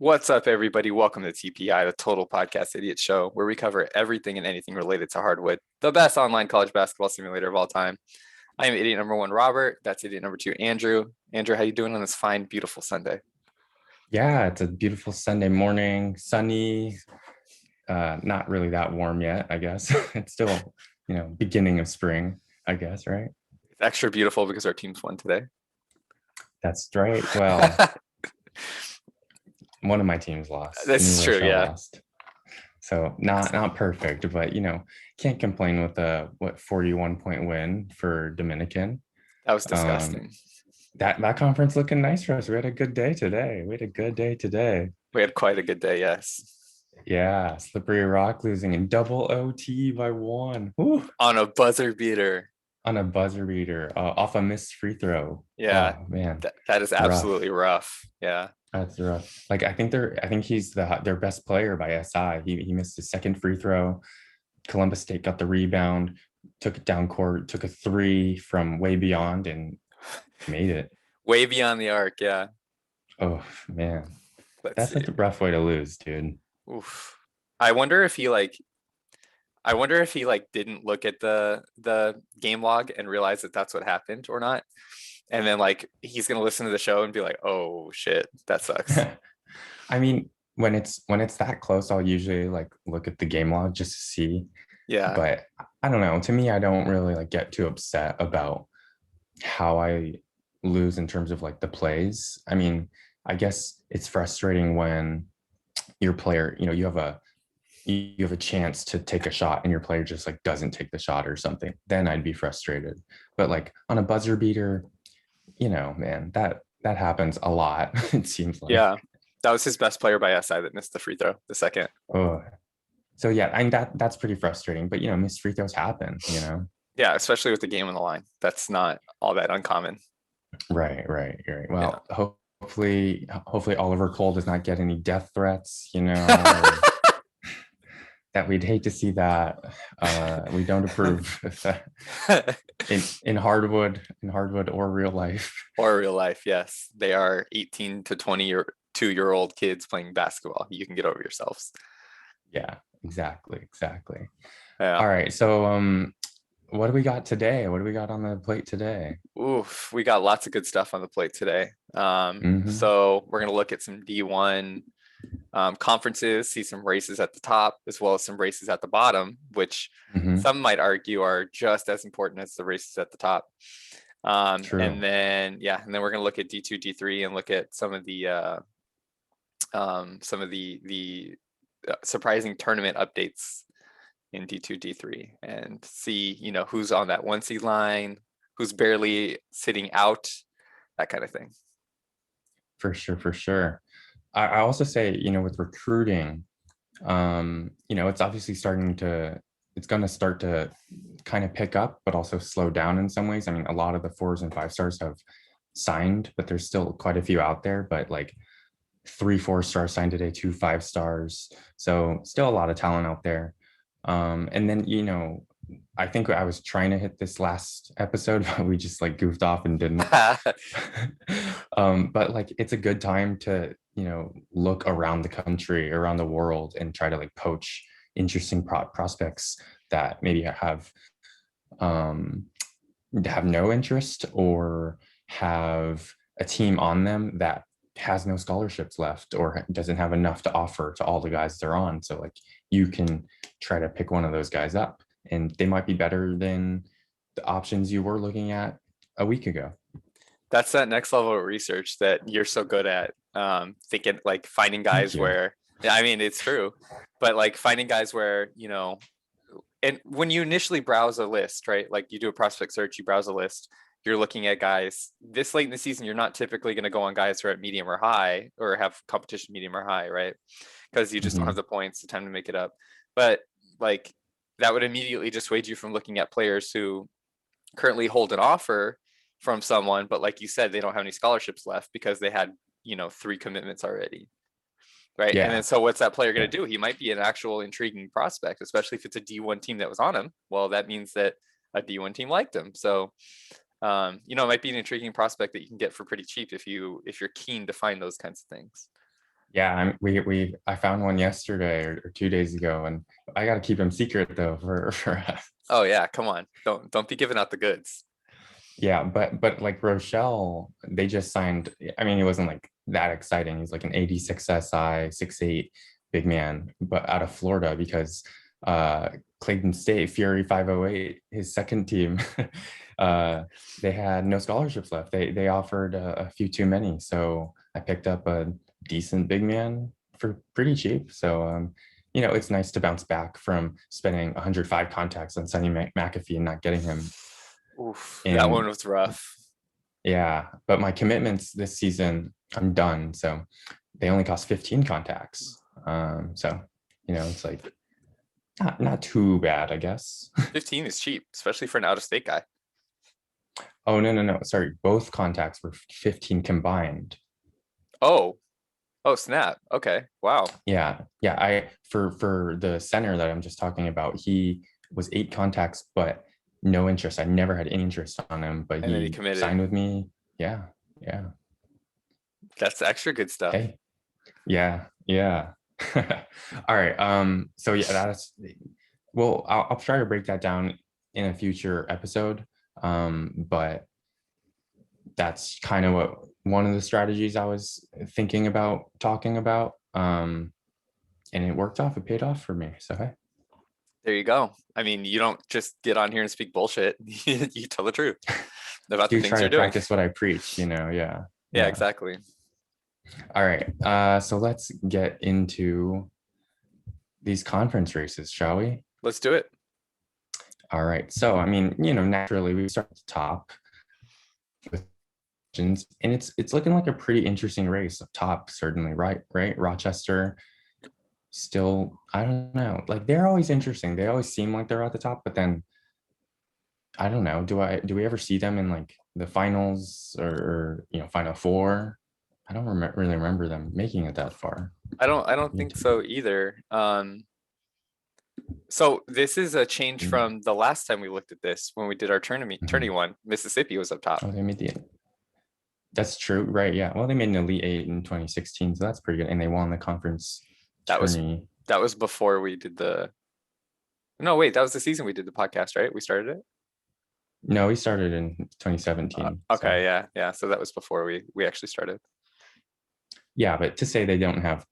What's up, everybody? Welcome to TPI, the Total Podcast Idiot Show, where we cover everything and anything related to Hardwood, the best online college basketball simulator of all time. I am idiot number one, Robert. That's idiot number two, Andrew. Andrew, how you doing on this fine, beautiful Sunday? Yeah, it's a beautiful Sunday morning, sunny, not really that warm yet, I guess. It's still, beginning of spring, I guess, right? It's extra beautiful because our teams won today. That's right. Well, one of my teams lost. This New is true, Rochelle yeah. lost. So not perfect, but can't complain with a 41 point win for Dominican. That was disgusting. That conference looking nice for us. We had a good day today. We had quite a good day, yes. Yeah, Slippery Rock losing in double OT by one. Woo. On a buzzer beater. On a buzzer beater off a missed free throw. Yeah, oh, man, that is absolutely rough. Yeah, that's rough. Like I think he's their best player by SI. He missed his second free throw. Columbus State got the rebound, took it down court, took a three from way beyond, and made it. Way beyond the arc. Yeah. Oh man, that's a rough way to lose, dude. Oof. I wonder if he didn't look at the game log and realize that that's what happened or not. And then he's gonna listen to the show and be like, "Oh shit, that sucks." I mean, when it's that close, I'll usually look at the game log just to see. Yeah. But I don't know. To me, I don't really get too upset about how I lose in terms of the plays. I mean, I guess it's frustrating when your player, you have a chance to take a shot and your player just doesn't take the shot or something. Then I'd be frustrated. But on a buzzer beater, man, that happens a lot. It seems like. Yeah, that was his best player by SI that missed the free throw, the second. Oh, so yeah, I mean that's pretty frustrating. But missed free throws happen. Yeah, especially with the game on the line. That's not all that uncommon. Right. Well, yeah. Hopefully Oliver Cole does not get any death threats. That we'd hate to see that. We don't approve of that in Hardwood or real life. Or real life, yes. They are 18 to 22-year-old kids playing basketball. You can get over yourselves. Yeah, exactly. Yeah. All right, so what do we got today? What do we got on the plate today? Oof, we got lots of good stuff on the plate today. So we're gonna look at some D1 conferences, see some races at the top as well as some races at the bottom, which some might argue are just as important as the races at the top. And then we're gonna look at D2, D3, and look at some of the surprising tournament updates in D2, D3, and see who's on that 1 seed line, who's barely sitting out, that kind of thing. For sure. I also say, with recruiting, it's obviously it's going to start to kind of pick up, but also slow down in some ways. I mean, a lot of the 4s and 5 stars have signed, but there's still quite a few out there, but 3 4-stars signed today, 2 5 stars. So still a lot of talent out there. And then, I think I was trying to hit this last episode, but we just goofed off and didn't. But it's a good time to, look around the country, around the world, and try to poach interesting prospects that maybe have no interest or have a team on them that has no scholarships left or doesn't have enough to offer to all the guys they're on. So you can try to pick one of those guys up, and they might be better than the options you were looking at a week ago. That's that next level of research that you're so good at, thinking finding guys where, I mean, it's true, but finding guys where, and when you initially browse a list, right? You do a prospect search, you browse a list, you're looking at guys this late in the season. You're not typically going to go on guys who are at medium or high or have competition medium or high, right? Because you just don't have the points, the time to make it up. But that would immediately dissuade you from looking at players who currently hold an offer from someone, but like you said, they don't have any scholarships left because they had 3 commitments already, right? Yeah. And then so what's that player going to do? He might be an actual intriguing prospect, especially if it's a D1 team that was on him. Well, that means that a D1 team liked him. So it might be an intriguing prospect that you can get for pretty cheap if you're keen to find those kinds of things. Yeah, I found one yesterday or 2 days ago, and I got to keep him secret though for us. Oh yeah, come on. Don't be giving out the goods. Yeah, but like Rochelle, they just signed. I mean, it wasn't like that exciting. He's like an 86 SI, 6'8" big man, but out of Florida because Clayton State, Fury 508, his second team, uh, they had no scholarships left. They offered a few too many. So I picked up a decent big man for pretty cheap. So it's nice to bounce back from spending 105 contacts on Sonny McAfee and not getting him Oof, that one in. was rough. Yeah, but my commitments this season, I'm done. So they only cost 15 contacts. So it's like not too bad, I guess. 15 is cheap, especially for an out-of-state guy. Oh no. Sorry, both contacts were 15 combined. Oh, oh snap. Okay. Wow. Yeah. Yeah. For the center that I'm just talking about, he was 8 contacts, but no interest. I never had any interest on him, but And then he he committed. signed with me. Yeah. Yeah. That's extra good stuff. Hey. Yeah. Yeah. All right. So yeah, that's well, I'll try to break that down in a future episode. But that's kind of what one of the strategies I was thinking about talking about. And it worked off. It paid off for me. So hey, There you go. I mean, you don't just get on here and speak bullshit. You tell the truth about the do things try to you're doing. practice what I preach. Yeah, Yeah, yeah. exactly. All right. So let's get into these conference races, shall we? Let's do it. All right. So I mean, naturally we start at the top with legends, and it's looking like a pretty interesting race up top, certainly, right? Right. Rochester still, I don't know. Like they're always interesting. They always seem like they're at the top, but then I don't know. Do we ever see them in like the finals or final four? I don't really remember them making it that far. I don't think so either. So this is a change Mm. from the last time we looked at this when we did our tourney Mhm. one. Mississippi was up top. Oh, they made the. That's true, right? Yeah. Well, they made an Elite Eight in 2016, so that's pretty good, and they won the conference That was tourney. that was before we did the. No, wait, that was the season we did the podcast, right? We started it. No, we started in 2017. So Okay, yeah, yeah. So that was before we actually started. yeah, but to say they don't have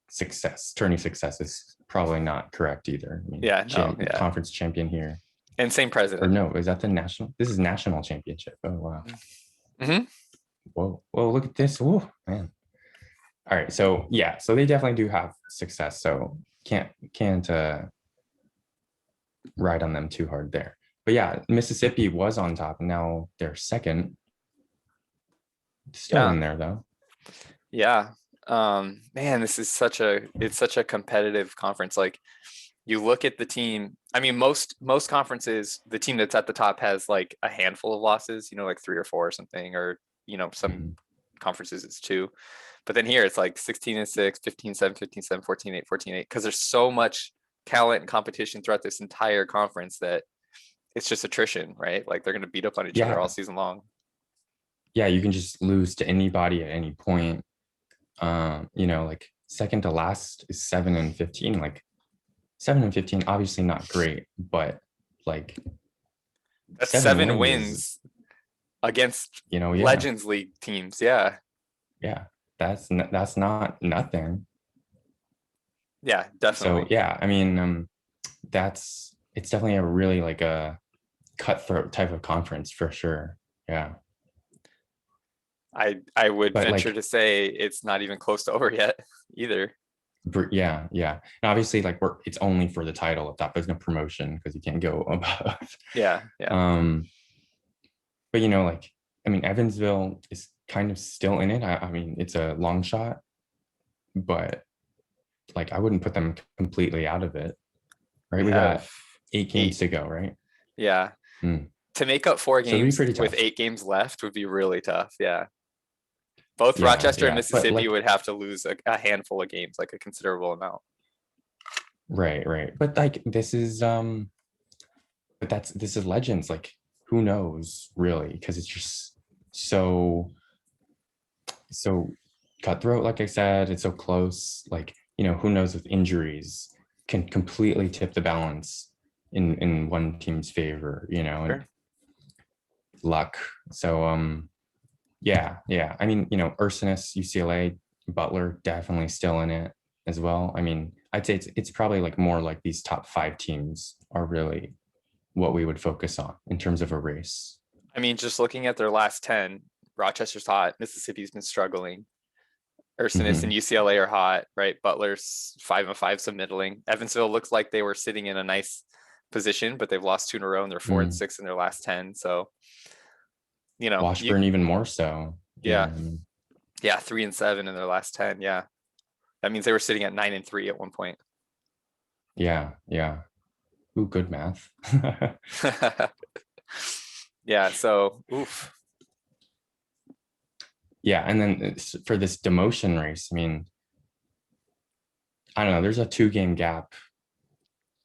tourney success is probably not correct either. I mean, Yeah, no, yeah. conference champion here. And same Or president. no, is that the national? This is national championship. Oh wow. Hmm. Whoa, look at this. Whoa, man. All right. So yeah, so they definitely do have success. So can't ride on them too hard there. But yeah, Mississippi was on top. Now they're second. Still Yeah, in there though. yeah. Man, this is such a competitive conference. Like you look at the team. I mean, most conferences, the team that's at the top has like a handful of losses, like 3 or 4 or something, or some Mhm. conferences it's 2. But then here it's like 16-6, 15-7, 15-7, 14-8, 14-8, because there's so much talent and competition throughout this entire conference that it's just attrition, right? Like they're gonna beat up on each other all Yeah, season long. yeah. You can just lose to anybody at any point. Like second to last is 7-15. Like 7-15, obviously not great, but like That's seven 7 wins is, wins against yeah, Legends League teams. Yeah. yeah. That's not nothing. Yeah, So definitely. yeah, I mean, it's definitely a really like a cutthroat type of conference for sure. Yeah, I would but venture like, to say it's not even close to over yet either. yeah, and obviously like it's only for the title up top. There's no promotion because you can't go above. Yeah, yeah. um, but like, I mean, Evansville is kind of still in it. I mean, it's a long shot, but like I wouldn't put them completely out of it. We Right, we have got 8 games 8. to go. Right. Yeah. Hmm. To make up 4 So it'd be games pretty with tough. 8 games left would be really tough. Yeah. Both Yeah, Rochester and yeah, but Mississippi like, would have to lose a handful of games, like a considerable amount. right, but like this is Legends. Like, who knows really? Because it's just so cutthroat, like I said. It's so close. Like, who knows, with injuries can completely tip the balance in one team's favor, and Sure. luck. So yeah. I mean, Ursinus, UCLA, Butler definitely still in it as well. I mean, I'd say it's probably like more like these top 5 teams are really what we would focus on in terms of a race. I mean, just looking at their last 10, Rochester's hot, Mississippi's been struggling. Ursinus and Hmm. UCLA are hot, right? Butler's 5-5, so middling. Evansville looks like they were sitting in a nice position, but they've lost 2 in a row and they're 4-6 in their last 10. So, you, Washburn even more so. yeah, I mean, yeah, 3-7 in their last 10. Yeah. That means they were sitting at 9-3 at one point. yeah. Ooh, good math. Yeah. So, oof. Yeah, and then for this demotion race, I mean, I don't know, there's a 2-game gap.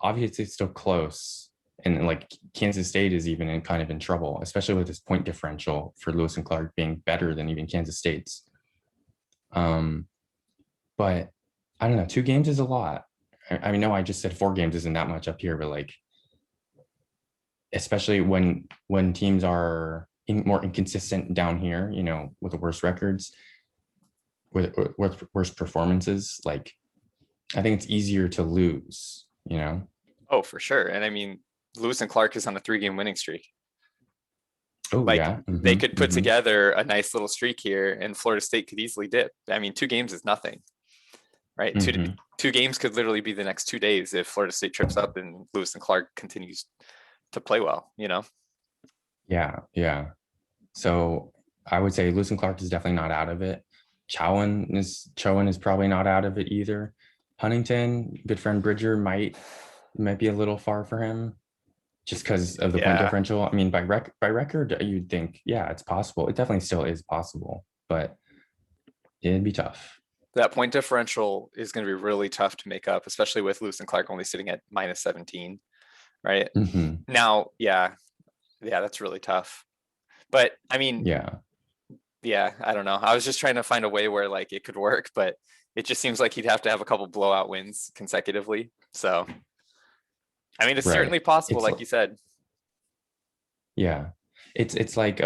Obviously, it's still close. And like Kansas State is even kind of in trouble, especially with this point differential for Lewis and Clark being better than even Kansas State's. But I don't know, 2 games is a lot. I mean, no, I just said 4 games isn't that much up here, but like, especially when teams are more inconsistent down here, with the worst records, with worst performances, like I think it's easier to lose. Oh, for sure. And I mean, Lewis and Clark is on a 3-game winning streak. Oh Like yeah. they could put together a nice little streak here, and Florida State could easily dip. I mean, 2 games is nothing, right? Two games could literally be the next 2 days if Florida State trips up and Lewis and Clark continues to play well. Yeah. So I would say Lewis and Clark is definitely not out of it. Chowan is probably not out of it either. Huntington, good friend Bridger might be a little far for him, just because of the point Yeah, differential. I mean, by record, you'd think, yeah, it's possible. It definitely still is possible, but it'd be tough. that point differential is going to be really tough to make up, especially with Lewis and Clark only sitting at -17, right? Hmm. Now, yeah, that's really tough. But I mean, Yeah, yeah, I don't know. I was just trying to find a way where like it could work, but it just seems like he'd have to have a couple blowout wins consecutively. So, I mean, it's right. certainly possible, It's like you said. yeah, it's like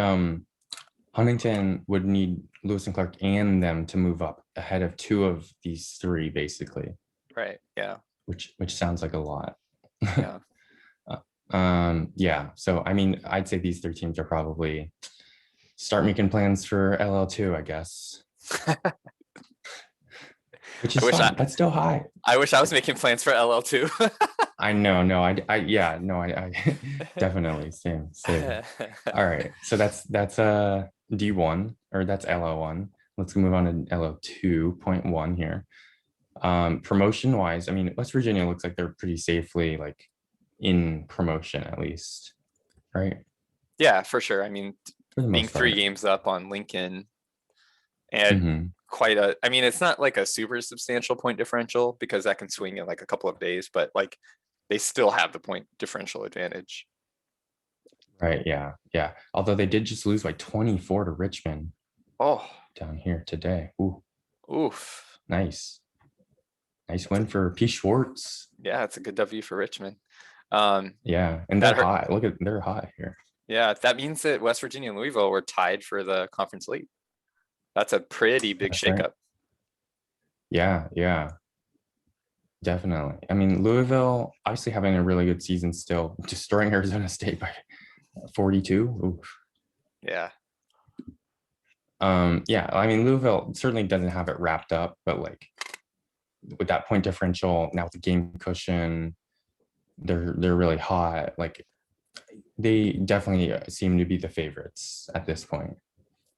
Huntington would need Lewis and Clark and them to move up ahead of 2 of these 3, basically, Right. Yeah. which sounds like a lot. Yeah. Yeah. So I mean, I'd say these 3 teams are probably start making plans for LL2, I guess, which I is wish fine. That's still high. I wish I was making plans for LL too. I know. No, yeah, no, I definitely same. All right. So that's D1, or that's LL1. Let's move on to LL2.1 here. Promotion wise, I mean, West Virginia looks like they're pretty safely like in promotion, at least, right? Yeah, for sure. I mean, For the being most 3 part. games up on Lincoln and Hmm. I mean, it's not like a super substantial point differential because that can swing in like a couple of days, but like they still have the point differential advantage. Right. Yeah. Although they did just lose by 24 to Richmond Oh, down here today. Ooh, oof. nice. Nice That's win for P. Schwartz. yeah, it's a good W for Richmond. Um, Yeah. And they're that hurt. high. They're high here. Yeah, that means that West Virginia and Louisville were tied for the conference lead. That's a pretty big That's right. shakeup. Yeah. Definitely. I mean, Louisville obviously having a really good season still, destroying Arizona State by 42. Oof. Yeah. Yeah, I mean, Louisville certainly doesn't have it wrapped up, but like with that point differential, now with the game cushion, they're really hot. Like they definitely seem to be the favorites at this point.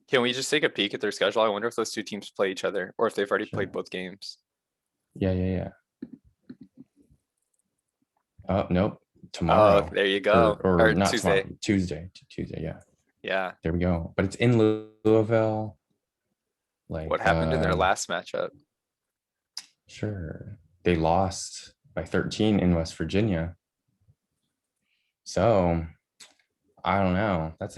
Can we just take a peek at their schedule? I wonder if those 2 teams play each other or if they've already played Sure. both games. Yeah. Oh, nope. Oh, Tomorrow. there you Or go. or Or not tomorrow. Tuesday. Tuesday. Yeah. Yeah. There we go. But it's in Louisville. What Like happened in their last matchup? sure. They lost by 13 in West Virginia. So I don't know. That's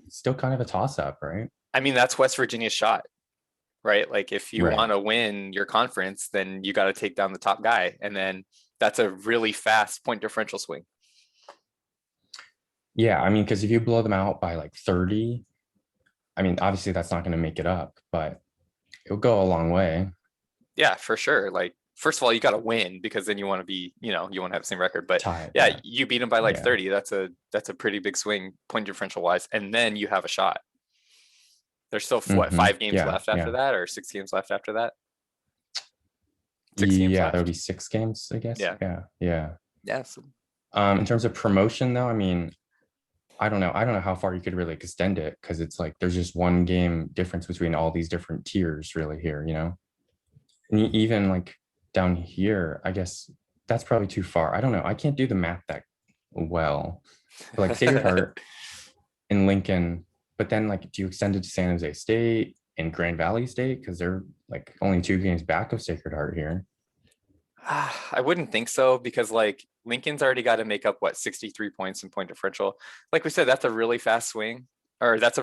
still kind of a toss-up, right? I mean, that's West Virginia's shot, right? Like if you Right. want to win your conference, then you got to take down the top guy. And then that's a really fast point differential swing. Yeah, I mean, because if you blow them out by like 30, I mean, obviously that's not going to make it up, but it'll go a long way. Yeah, for sure. Like, first of all, you got to win because then you want to be, you want to have the same record. But Tie. yeah, Yeah. you beat them by like Yeah. 30. That's a pretty big swing point differential wise. And then you have a shot. There's still what, Hmm. 5 games Yeah. left after Yeah. that, or 6 games left after that? 6 games Yeah. There would be left. 6 games, I guess. Yeah. Yeah. Yeah. Yeah. So, In terms of promotion, though, I mean, I don't know. I don't know how far you could really extend it because it's like there's just 1 game difference between all these different tiers, really, here, And even like down here, I guess that's probably too far. I don't know. I can't do the math that well. But like Sacred Heart and Lincoln, but then like do you extend it to San Jose State and Grand Valley State? Because they're like only 2 games back of Sacred Heart here. I wouldn't think so because like Lincoln's already got to make up what 63 points in point differential. Like we said, that's a really fast swing, or that's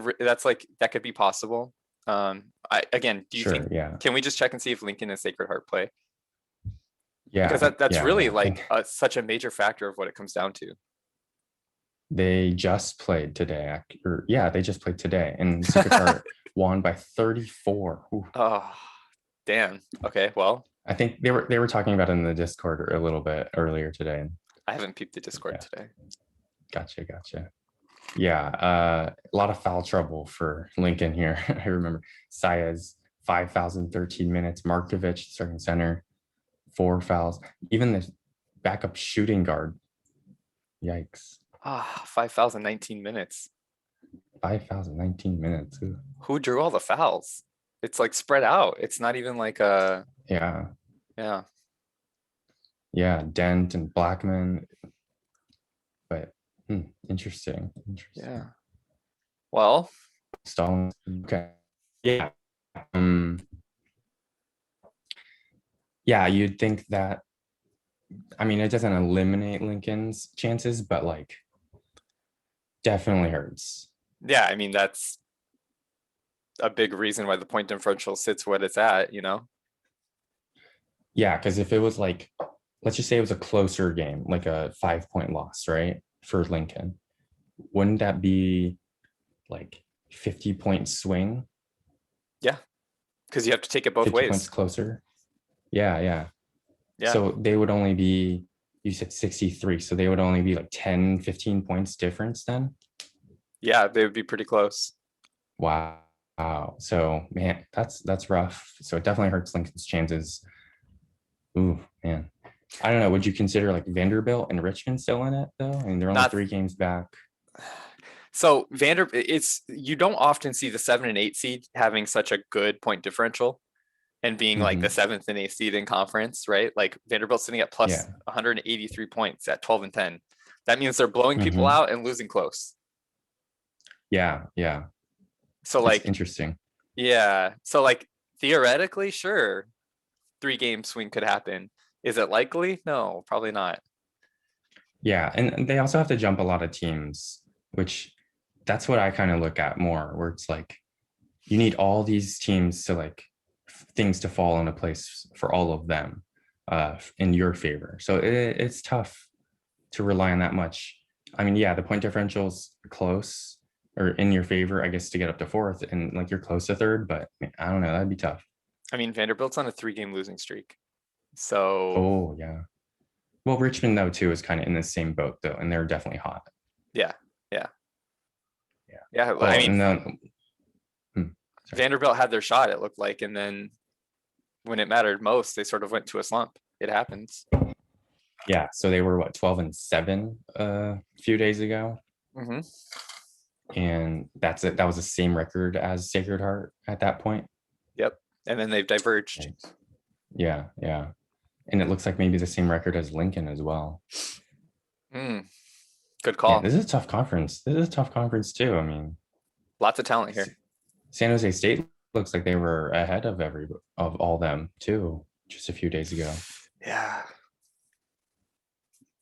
like that could be possible. Again, do you think, Sure. Yeah. can we just check and see if Lincoln and Sacred Heart play? Because Yeah. that's Yeah. really Yeah. I like think such a major factor of what it comes down to. they just played today. Or yeah, they just played today. And Sacred Heart won by 34. Ooh. Oh, damn. Okay, well, I think they were talking about it in the Discord a little bit earlier today. I haven't peeped the Discord Yeah. today. Gotcha. Yeah, a lot of foul trouble for Lincoln here. I remember Saez 5,013 minutes. Markovich starting center, 4 fouls. Even the backup shooting guard. Yikes! 5,019 minutes. 5,019 minutes. Ooh. Who drew all the fouls? It's like spread out. It's not even like Yeah, yeah. yeah. Dent and Blackman, but interesting. Yeah. Well, Stone. Okay. Yeah. Yeah, you'd think that. I mean, it doesn't eliminate Lincoln's chances, but like definitely hurts. yeah, I mean that's a big reason why the point differential sits what it's at, Yeah, because if it was like, let's just say it was a closer game, like a 5 point loss, right? For Lincoln, wouldn't that be like 50 point swing? Yeah, because you have to take it both 50 ways. points closer. Yeah. Yeah. So they would only be, you said 63. So they would only be like 10, 15 points difference then? Yeah, they would be pretty close. Wow. So man, that's rough. So it definitely hurts Lincoln's chances. Ooh, man. I don't know. Would you consider like Vanderbilt and Richmond still in it though? I mean, they're only Not 3 games back. so it's you don't often see the 7 and 8 seed having such a good point differential and being like the 7th and 8th seed in conference, right? Like Vanderbilt's sitting at plus Yeah. 183 points at 12 and 10. That means they're blowing people Mhm. out and losing close. Yeah. So It's like, interesting. yeah. So like theoretically, sure, 3 game swing could happen. Is it likely? No, probably not. Yeah. And they also have to jump a lot of teams, which that's what I kind of look at more, where it's like you need all these teams to like things to fall into place for all of them in your favor. So it's tough to rely on that much. I mean, yeah, the point differential's close or in your favor, I guess, to get up to fourth, and like you're close to third, but I don't know, that'd be tough. I mean, Vanderbilt's on a 3 game losing streak. So Oh yeah. Well, Richmond though too is kind of in the same boat though, and they're definitely hot. yeah. Oh, I mean, and then Vanderbilt had their shot, it looked like, and then when it mattered most, they sort of went to a slump. It happens. yeah, so they were what 12-7 a few days ago, Mm-hmm. and that's it. That was the same record as Sacred Heart at that point. Yep. And then they've diverged. Yeah, and it looks like maybe the same record as Lincoln as well. Good call. Yeah, this is a tough conference. This is a tough conference too. I mean, lots of talent here. San Jose State looks like they were ahead of all them too, just a few days ago. Yeah.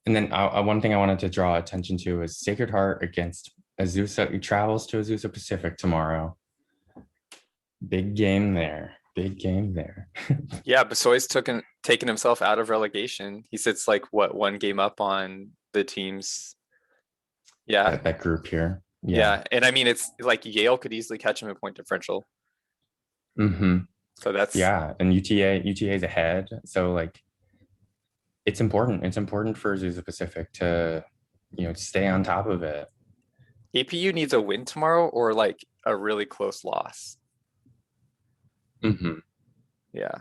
And then one thing I wanted to draw attention to is Sacred Heart against Azusa. He travels to Azusa Pacific tomorrow. Big game there. Big game there. Yeah, Basoy's taken himself out of relegation. He sits like what, one game up on the teams. Yeah, That group here. Yeah. yeah, and I mean it's like Yale could easily catch him in point differential. Mm-hmm. So that's Yeah. And UTA is ahead. So like it's important. It's important for Azusa Pacific to, stay on top of it. APU needs a win tomorrow or like a really close loss. Mm-hmm. Yeah,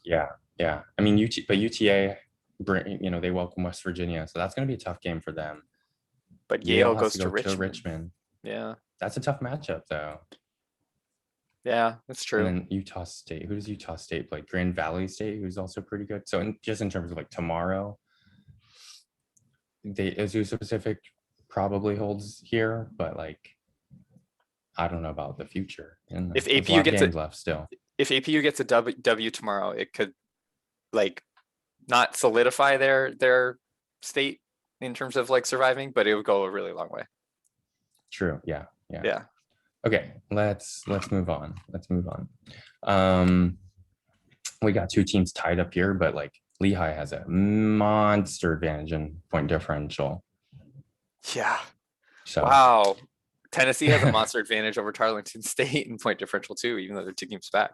Yeah. Yeah. I mean, but UTA, they welcome West Virginia. So that's going to be a tough game for them. but Yale Yale has goes to to go to Richmond. Richmond. Yeah, That's a tough matchup, though. yeah, that's And true. then Utah State. Who does Utah State play? Grand Valley State, who's also pretty good. So just in terms of like tomorrow, Azusa Pacific probably holds here, but like I don't know about the future. And If there's a APU lot of gets a games left still. if APU gets a W tomorrow, it could like not solidify their state in terms of like surviving, but it would go a really long way. True. Yeah. Yeah. Yeah. Okay. Let's move on. Let's move on. Um, we got two teams tied up here, but like Lehigh has a monster advantage in point differential. Yeah. So Wow. Tennessee has a monster advantage over Tarleton State in point differential too, even though they're 2 games back.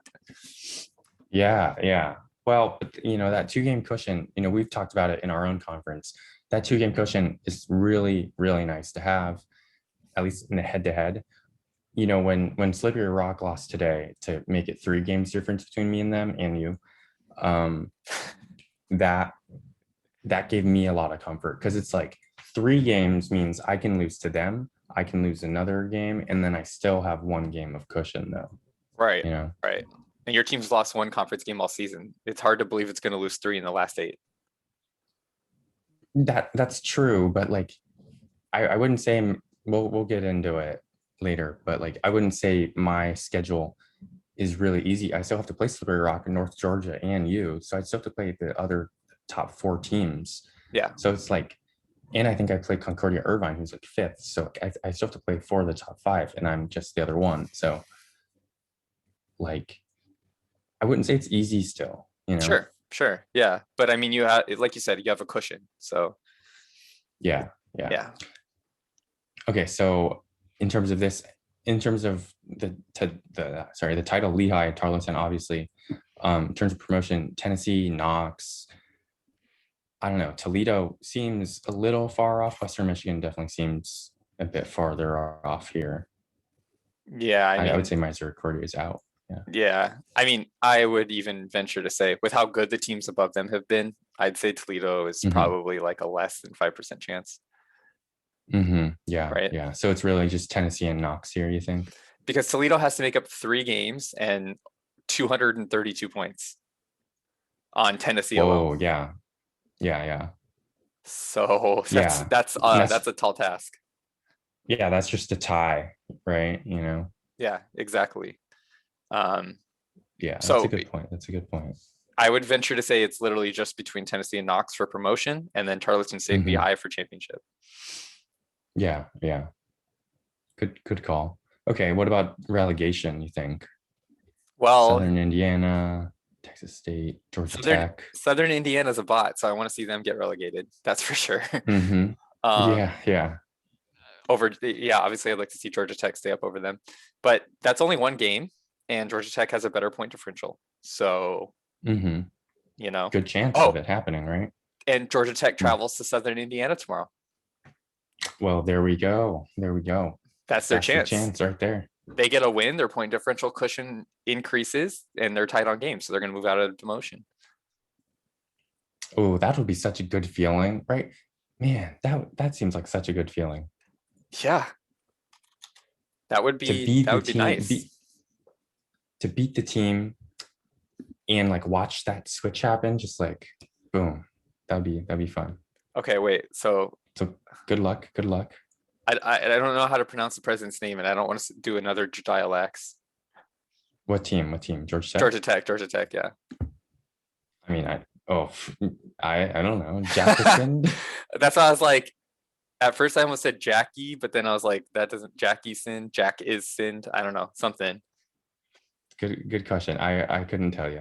yeah, yeah. Well, that 2-game cushion, we've talked about it in our own conference. That 2-game cushion is really, really nice to have, at least in the head-to-head. When Slippery Rock lost today to make it 3 games difference between me and them and you, that gave me a lot of comfort because it's like 3 games means I can lose to them, I can lose another game, and then I still have 1 game of cushion though. Right. Right. And your team's lost 1 conference game all season. It's hard to believe it's going to lose 3 in the last 8. That's true, but like I wouldn't say we'll get into it later, but like I wouldn't say my schedule is really easy. I still have to play Slippery Rock in North Georgia and you, so I still have to play the other top 4 teams. Yeah. So it's like, and I think I played Concordia Irvine, who's like 5th. So I still have to play 4 of the top 5, and I'm just the other one. So like, I wouldn't say it's easy still, Sure. Yeah. But I mean, you have, like you said, you have a cushion. So yeah. Okay, so in terms of the title, Lehigh, Tarleton, obviously. In terms of promotion, Tennessee, Knox. I don't know. Toledo seems a little far off. Western Michigan definitely seems a bit farther off here. Yeah, I would say Misericordia is out. Yeah. I mean, I would even venture to say, with how good the teams above them have been, I'd say Toledo is probably like a less than 5% chance. Yeah. Right. Yeah. So it's really just Tennessee and Knox here, you think? Because Toledo has to make up 3 games and 232 points on Tennessee alone. Oh, yeah. Yeah. So that's a tall task. Yeah, that's just a tie, right? Yeah, exactly. Yeah, that's a good point. I would venture to say it's literally just between Tennessee and Knox for promotion, and then Tarleton State Lehigh for championship. Yeah. Good call. Okay, what about relegation, you think? Well, Southern Indiana, Texas State, Georgia Tech. Southern Indiana's a bot, so I want to see them get relegated. That's for sure. Yeah. Obviously I'd like to see Georgia Tech stay up over them, but that's only 1 game, and Georgia Tech has a better point differential. So, good chance of it happening, right? And Georgia Tech travels to Southern Indiana tomorrow. Well, there we go. That's their chance. The chance right there. They get a win, their point differential cushion increases, and they're tied on games, so they're going to move out of demotion. Oh, that would be such a good feeling, right? Man, that seems like such a good feeling. Yeah, that would be nice. To beat the team and like watch that switch happen, just like boom, that'd be fun. Okay, wait. So good luck. I don't know how to pronounce the president's name, and I don't want to do another dialects. What team? Georgia Tech. Georgia Tech. Yeah. I mean, I don't know. Jackson. That's why I was like, at first I almost said Jackie, but then I was like, that doesn't Jackie sin. Jack is sinned. I don't know, something. Good question. I couldn't tell you.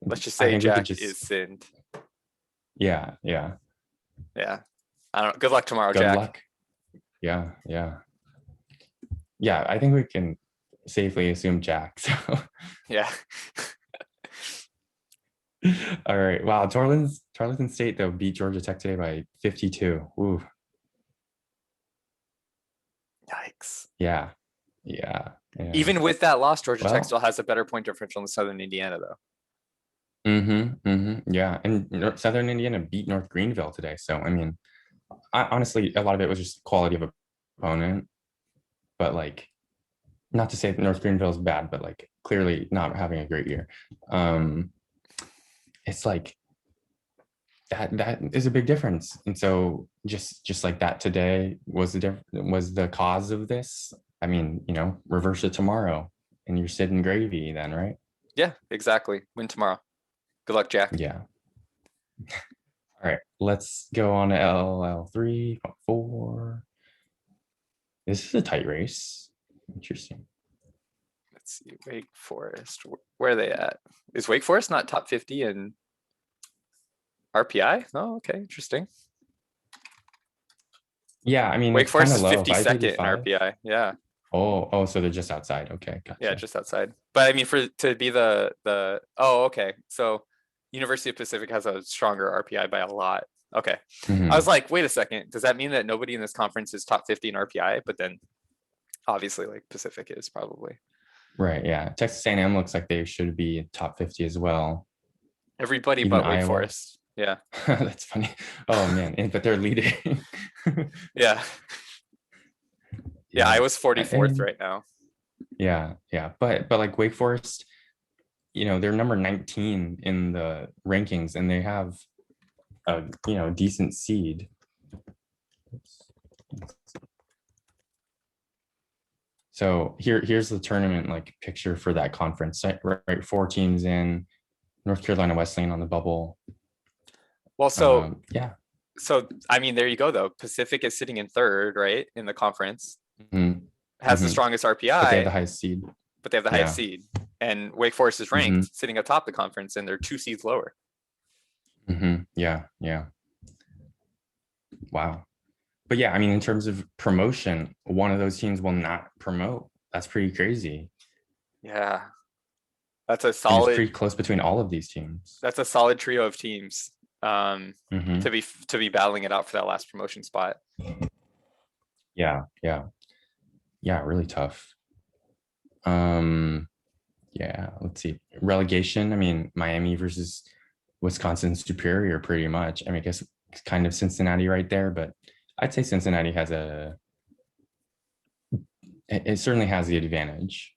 Let's just I say think we could Jack just, is sinned. yeah, yeah. Yeah. I don't know. Good luck tomorrow, Good Jack. luck. Yeah, yeah. Yeah, I think we can safely assume Jack. So Yeah. all right. Wow, Tarleton State though beat Georgia Tech today by 52. Ooh, Yikes. yeah, yeah, yeah. Even with that loss, Georgia Tech Well, still has a better point differential than Southern Indiana, though. yeah. And Southern Indiana beat North Greenville today. So I mean, honestly, a lot of it was just quality of opponent, but like, not to say that North Greenville is bad, but like clearly not having a great year. Um, it's like that is a big difference. And so just like that today was the cause of this. I mean, reverse it tomorrow and you're sitting gravy then, right? Yeah, exactly. Win tomorrow. Good luck, Jack. Yeah. All right, let's go on to LL 3.4. This is a tight race. Interesting. Let's see. Wake Forest. Where are they at? Is Wake Forest not top 50 in RPI? Oh, okay. Interesting. Yeah, I mean, Wake it's kind Forest of is low, 52nd in 585. RPI. Yeah. Oh, so they're just outside. Okay, Yeah, gotcha. just outside. But I mean, to be oh, okay. So University of Pacific has a stronger RPI by a lot. Okay. I was Mhm. like, wait a second. Does that mean that nobody in this conference is top 50 in RPI? But then obviously like Pacific is probably. Right, yeah. Texas A&M looks like they should be top 50 as well. Everybody Even but Wake Iowa. Forest. Yeah. That's funny. Oh man, but they're leading. Yeah. Yeah, I Yeah. was 44th And right now. yeah. But like Wake Forest, they're number 19 in the rankings and they have a decent seed. So here's the tournament like picture for that conference. Right, 4 teams in. North Carolina Wesleyan on the bubble. Well, Yeah. so I mean, there you go though. Pacific is sitting in third, right, in the conference. Mhm. Has the Mhm. strongest But they have RPI, the highest seed. but they have the highest Yeah. seed. And Wake Forest is hmm ranked sitting atop the conference, and they're 2 seeds lower. Yeah. Yeah. Wow. But yeah, I mean, in terms of promotion, one of those teams will not promote. That's pretty crazy. Yeah, that's a And it's solid. pretty close between all of these teams. That's a solid trio of teams um, hmm to be battling it out for that last promotion spot. Yeah. Yeah. Yeah. Really tough. Um, yeah. Let's see. Relegation. I mean, Miami versus Wisconsin Superior, pretty much. I mean, I guess it's kind of Cincinnati right there, but I'd say Cincinnati has it certainly has the advantage.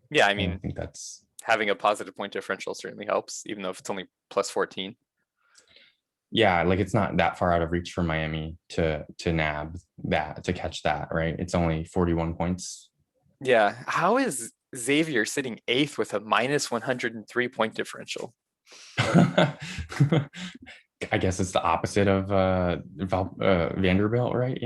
Yeah, I And I mean, think that's, having a positive point differential certainly helps, even though if it's only plus 14. yeah, like it's not that far out of reach for Miami to nab that, to catch that, right? It's only 41 points. Yeah, how is Xavier sitting eighth with a minus 103 point differential? I guess it's the opposite of Vanderbilt, right?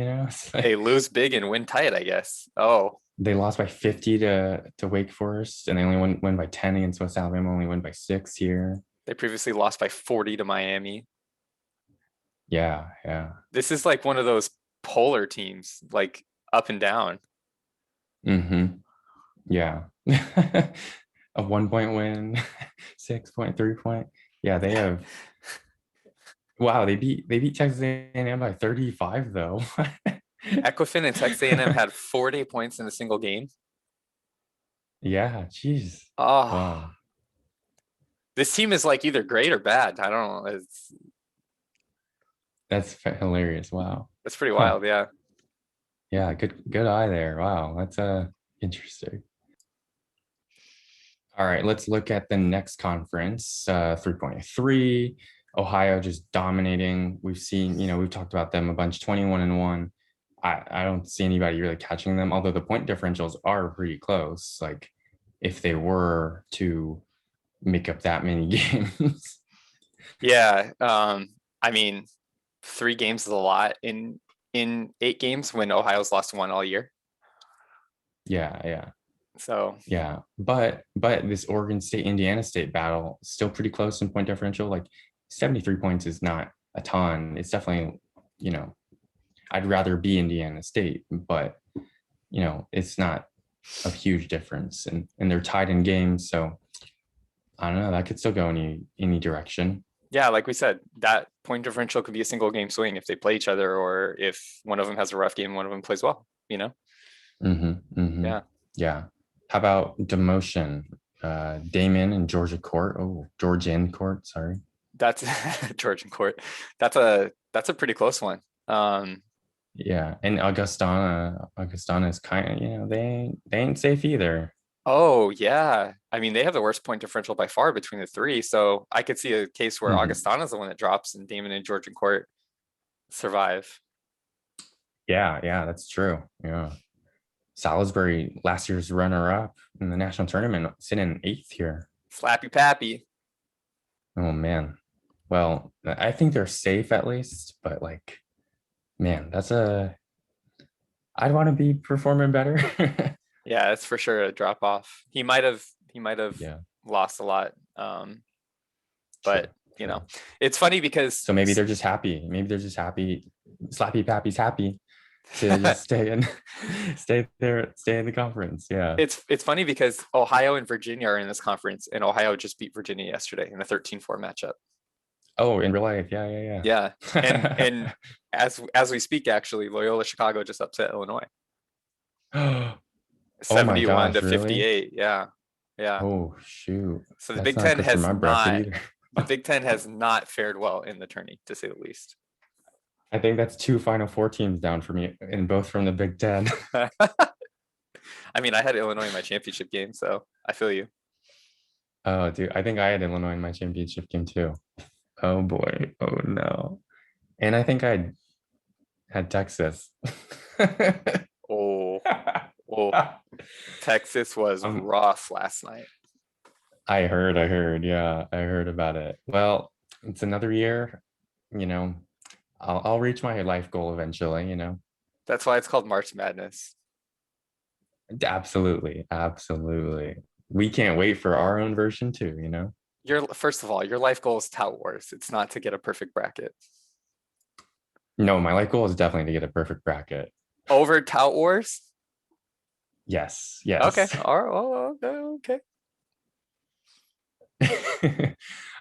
They lose big and win tight, I guess. Oh, They lost by 50 to Wake Forest, and they only win by 10 against West Alabama, only win by 6 here. they previously lost by 40 to Miami. Yeah, yeah. This is like one of those polar teams, like up and down. Mm-hmm. Yeah. A 1 point win, 6 point, 3 point. Yeah, they have. Wow, they beat Texas A&M by 35 though. Equifin and Texas A&M had 40 points in a single game. Yeah, jeez. Oh, Wow. this team is like either great or bad. I don't know. That's hilarious. Wow. It's pretty Huh. wild. Yeah. Yeah, good eye there. Wow, that's interesting. All right, let's look at the next conference, 3.3. Ohio just dominating. We've seen, we've talked about them a bunch, 21-1. I don't see anybody really catching them, although the point differentials are pretty close. Like if they were to make up that many games. Yeah. I mean, 3 games is a lot in 8 games when Ohio's lost one all year. Yeah, yeah. So Yeah, but this Oregon State Indiana State battle still pretty close in point differential. Like 73 points is not a ton. It's definitely, you know, I'd rather be Indiana State, but it's not a huge difference, and they're tied in games, so I don't know. That could still go any direction. yeah, like we said, that point differential could be a single game swing if they play each other, or if one of them has a rough game, one of them plays well. Yeah, Yeah. How about demotion? Damon and Georgia Court. Oh, Georgian Court. Sorry. that's Georgian court. That's a pretty close one. Yeah, and Augustana is kind of, they ain't safe either. Oh yeah, I mean they have the worst point differential by far between the three, so I could see a case where Mhm. Augustana's the one that drops and Damon and Georgian court survive. Yeah, that's true. Yeah. Salisbury, last year's runner-up in the national tournament, sitting eighth here. Slappy Pappy. Oh man. Well, I think they're safe at least, but like, man, I'd want to be performing better. Yeah, it's for sure a drop off. He might have Yeah, lost a lot. true, But true. it's funny because So maybe they're just happy. Maybe they're just happy. Slappy Pappy's happy to just stay in, stay there, stay in the conference. Yeah. it's funny because Ohio and Virginia are in this conference, and Ohio just beat Virginia yesterday in a 13-4 matchup. Oh, in real life. Yeah, Yeah. yeah, And as we speak, actually, Loyola Chicago just upset Illinois. yeah. Oh my 71 to gosh, really? 58. Yeah. Yeah. Oh shoot. So That's not good for my bracket either. The Big Ten has not fared well in the tourney, to say the least. I think that's two Final Four teams down for me, and both from the Big Ten. I mean, I had Illinois in my championship game, so I feel you. Oh, dude, I think I had Illinois in my championship game too. Oh boy. Oh no. And I think I had Texas. Oh, oh, Texas was um, rough last night. I heard. Yeah, I heard about it. Well, it's another year. You know, I'll reach my life goal eventually. That's why it's called March Madness. Absolutely, absolutely. We can't wait for our own version too. First of all, your life goal is Tout Wars. It's not to get a perfect bracket. No, my life goal is definitely to get a perfect bracket. Over Tout Wars? Yes, Okay. yes. All right. Oh, okay.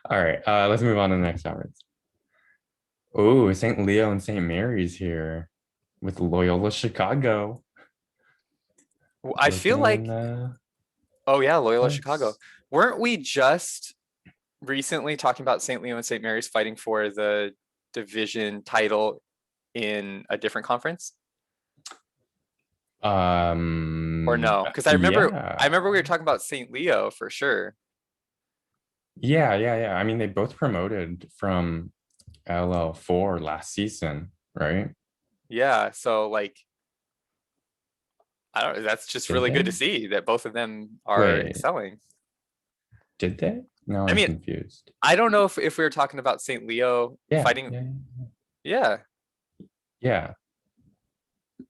All right, let's move on to the next conference. Oh, St. Leo and St. Mary's here with Loyola Chicago. I feel like, oh yeah, Loyola Chicago. Close. Weren't we just recently talking about St. Leo and St. Mary's fighting for the division title in a different conference? Or no? Because I Yeah. remember we were talking about St. Leo for sure. Yeah. I mean, they both promoted from LL4 last season, right? Yeah. So like, I don't know. That's just Did really good to they? see that both of them are Wait, excelling. did they? No, I I'm mean, confused. I don't know if we were talking about St. Leo Yeah, fighting. yeah, Yeah. yeah.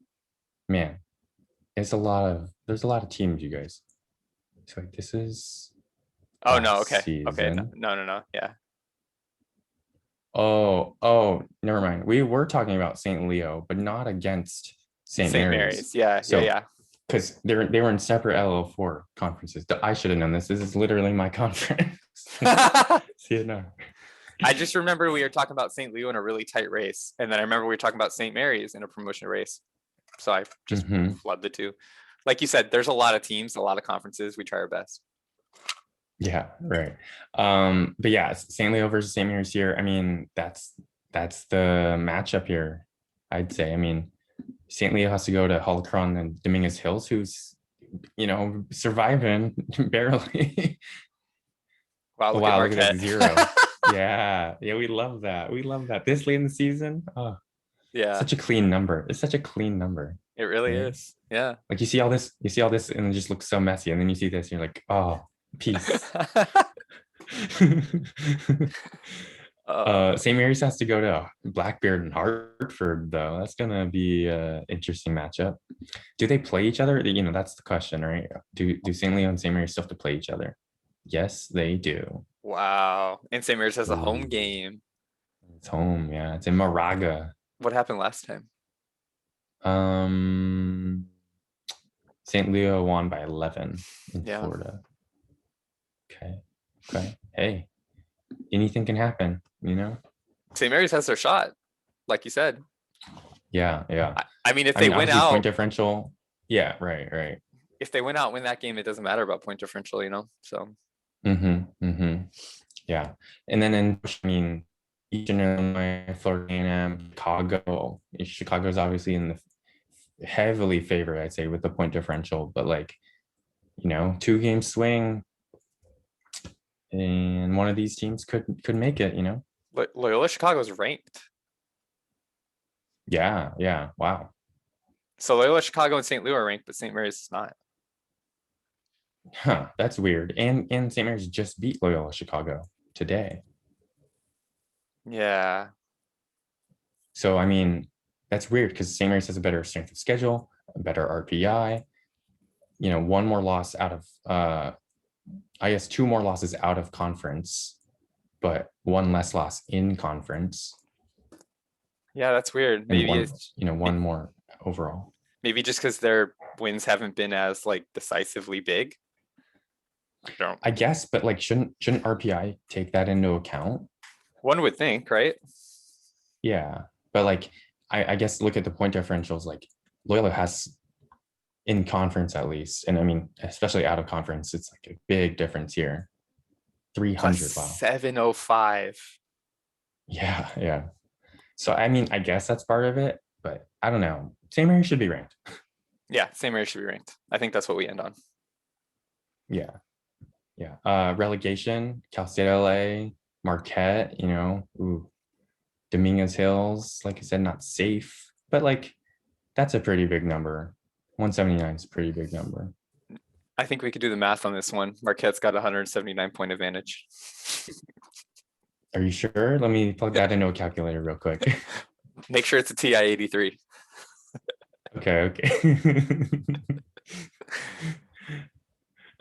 Man, there's a lot of teams, you guys. So like, this is Oh no. last Okay. Okay. No. season. No. Yeah. Oh, never mind. We were talking about St. Leo, but not against St. St. Mary's. Mary's. Yeah. So, because they were in separate LL4 conferences. I should have known this. This is literally my conference. Yeah. CNR. I just remember we were talking about St. Leo in a really tight race, and then I remember we were talking about St. Mary's in a promotion race. So I just flubbed the two. Like you said, there's a lot of teams, a lot of conferences. We try our best. Yeah, right. But yeah, St. Leo versus St. Mary's here. I mean, that's the matchup here, I'd say. I mean, St. Leo has to go to Holocron and Dominguez Hills, who's surviving barely. Wow, look Wow, at look at that Marquette. 0. Yeah, we love that. We love that. This late in the season, oh, Yeah, such a clean number. It's such a clean number. it really Right? is. Yeah. Like you see all this, and it just looks so messy, and then you see this, and you're like, oh, peace. St. Mary's has to go to Blackbeard and Hartford, though. That's gonna be an interesting matchup. Do they play each other? You know, that's the question, right? Do St. Leo and St. Mary still have to play each other? Yes, they do. Wow. And St. Mary's has a home Ooh, game. it's home. Yeah, it's in Moraga. What happened last time? Um, St. Leo won by 11 in Yeah. Florida. Okay. Okay. Hey, anything can happen, you know? St. Mary's has their shot, like you said. Yeah, yeah. I mean, if I they mean, win obviously point out, differential. Yeah, right, right. if they win out, win that game, it doesn't matter about point differential, you know? So Mm-hmm. Mm-hmm. Yeah. And then I mean, Eastern Illinois, Florida A&M, Chicago. Chicago's obviously in the heavily favored, I'd say, with the point differential, but like, you know, 2-game swing, and one of these teams could make it, you know? Loyola Chicago's ranked. Yeah, yeah. Wow. So Loyola Chicago and St. Louis are ranked, but St. Mary's is not. Huh, that's weird. And St. Mary's just beat Loyola Chicago today. Yeah. So I mean, that's weird because St. Mary's has a better strength of schedule, a better RPI. You know, one more loss out of I guess 2 more losses out of conference, but one less loss in conference, Yeah, that's weird. and Maybe one, it's you know, one more overall. maybe just because their wins haven't been as like decisively big. I don't. I guess, but like, shouldn't RPI take that into account? One would think, right? Yeah, but like, I guess look at the point differentials. Like Loyola has in conference at least, and I mean, especially out of conference, it's like a big difference here. Plus 300. Wow. 705. Yeah, yeah. So I mean, I guess that's part of it, but I don't know. St. Mary should be ranked. Yeah, St. Mary should be ranked. I think that's what we end on. Yeah, yeah. Relegation, Cal State LA, Marquette, you know, ooh, Dominguez Hills, like I said, not safe, but like that's a pretty big number. 179 is a pretty big number. I think we could do the math on this one. Marquette's got 179 point advantage. Are you sure? Let me plug that into a calculator real quick. Make sure it's a TI 83. Okay, okay.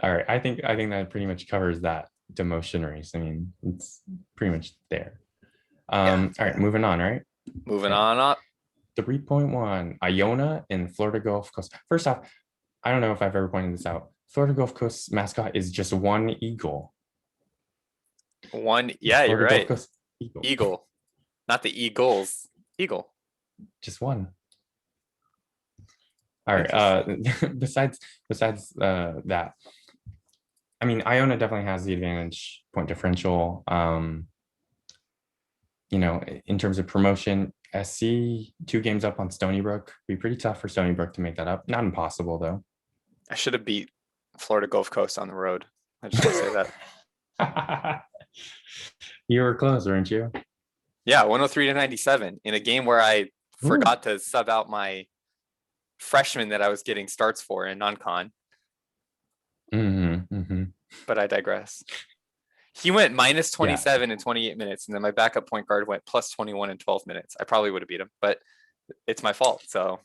All right. I think that pretty much covers that demotion race. I mean, it's pretty much there. Yeah. All right, moving on, right? Moving Okay. on up. 3.1, Iona in Florida Gulf Coast. First off, I don't know if I've ever pointed this out. Florida Gulf Coast mascot is just one eagle. One. Yeah, you're Florida Gulf right. Coast eagle. Eagle. Not the Eagles. Eagle. Just one. All right. Besides that, I mean, Iona definitely has the advantage point differential. You know, in terms of promotion, SC 2 games up on Stony Brook. Be pretty tough for Stony Brook to make that up. Not impossible though. I should have beat Florida Gulf Coast on the road. I just want to say that. You were close, weren't you? Yeah, 103 to 97 in a game where I forgot to sub out my freshman that I was getting starts for in non-con. But I digress. He went minus 27 in 28 minutes, and then my backup point guard went plus 21 in 12 minutes. I probably would have beat him, but it's my fault. So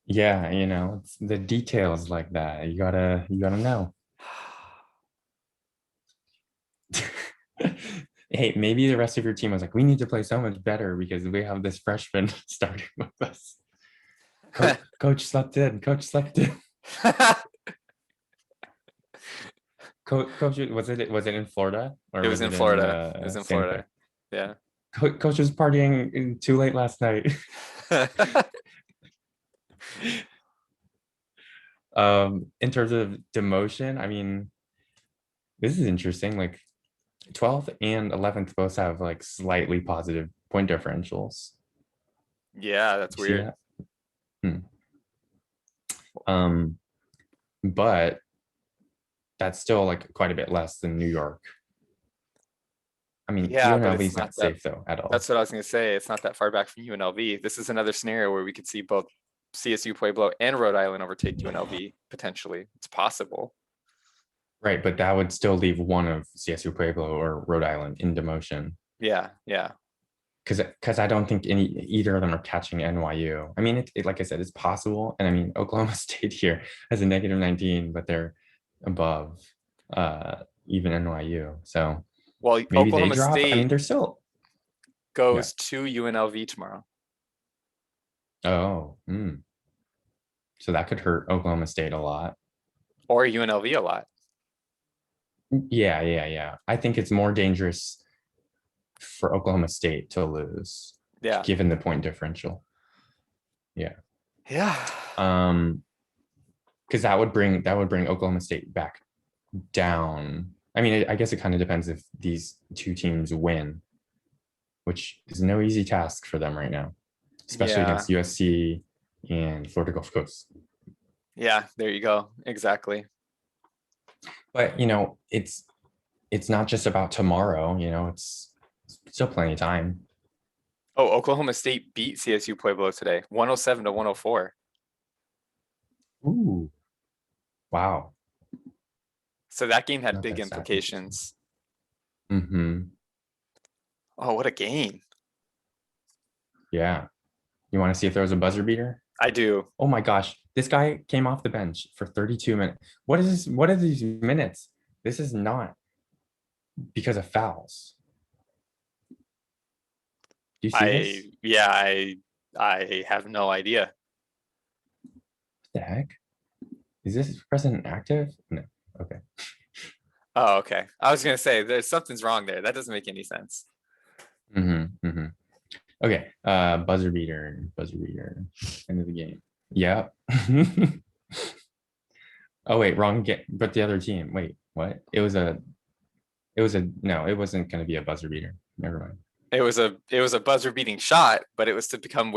yeah, you know, it's the details like that. You gotta know. Hey, maybe the rest of your team was like, we need to play so much better because we have this freshman starting with us. Coach slept in. Coach slept in. Coach, was it in Florida or it was in Florida? It was in Florida. Yeah. Coach was partying too late last night. In terms of demotion, I mean, this is interesting. Like 12th and 11th both have like slightly positive point differentials. Yeah, that's weird. But that's still like quite a bit less than New York. I mean, yeah, UNLV but is not safe though at all. That's what I was going to say. It's not that far back from UNLV. This is another scenario where we could see both CSU Pueblo and Rhode Island overtake UNLV potentially. It's possible. Right, but that would still leave one of CSU Pueblo or Rhode Island in demotion. Yeah, yeah. because I don't think either of them are catching NYU. I mean, like I said, it's possible. And I mean, Oklahoma State here has a negative 19, but they're above even NYU. So Well, maybe they Oklahoma drop. I mean, State they're still, yeah. goes to UNLV tomorrow. Oh, so that could hurt Oklahoma State a lot. Or UNLV a lot. Yeah. I think it's more dangerous for Oklahoma State to lose, Yeah. given the point differential. Yeah. Yeah. Because that would bring Oklahoma State back down. I mean, I guess it kind of depends if these two teams win, which is no easy task for them right now, especially Yeah. against USC and Florida Gulf Coast. Yeah, there you go. Exactly. But it's not just about tomorrow. It's still plenty of time. Oh, Oklahoma State beat CSU Pueblo today, 107 to 104. Ooh, wow. So that game had Not big that sad. implications. Mm-hmm. Oh, what a game. Yeah. You want to see if there was a buzzer beater? I do. Oh my gosh, this guy came off the bench for 32 minutes. What is this? What are these minutes? This is not because of fouls. Do you see this? I have no idea. What the heck? Is this president active? No. Okay. Oh, okay. I was gonna say something's wrong there. That doesn't make any sense. Okay. Buzzer beater. End of the game. Yeah. Oh wait, wrong game. But the other team. Wait, what? It was a no, it wasn't gonna be a buzzer beater. Never mind. It was a buzzer beating shot, but it was to come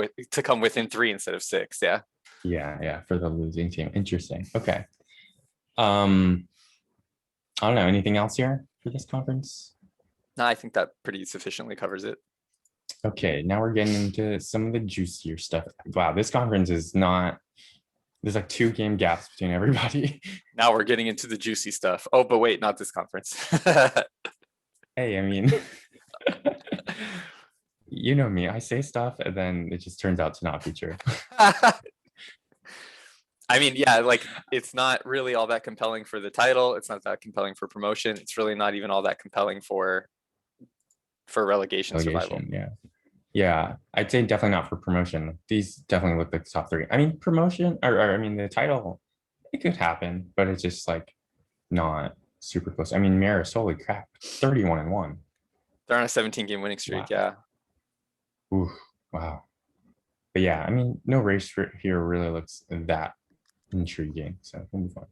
within 3 instead of 6. Yeah. Yeah, for the losing team. Interesting. Okay. I don't know. Anything else here for this conference? No, I think that pretty sufficiently covers it. Okay, now we're getting into some of the juicier stuff. Wow, this conference is not. There's like 2 game gaps between everybody. Now we're getting into the juicy stuff. Oh, but wait, not this conference. Hey, I mean, you know me. I say stuff and then it just turns out to not be true. I mean, yeah, like it's not really all that compelling for the title. It's not that compelling for promotion. It's really not even all that compelling for relegation survival. Yeah. I'd say definitely not for promotion. These definitely look like the top 3. I mean, promotion or I mean, the title, it could happen, but it's just like not super close. I mean, Maris, holy crap, 31-1. They're on a 17-game winning streak. Wow. Yeah. Ooh, wow. But yeah, I mean, no race here really looks that intriguing. So we'll move on.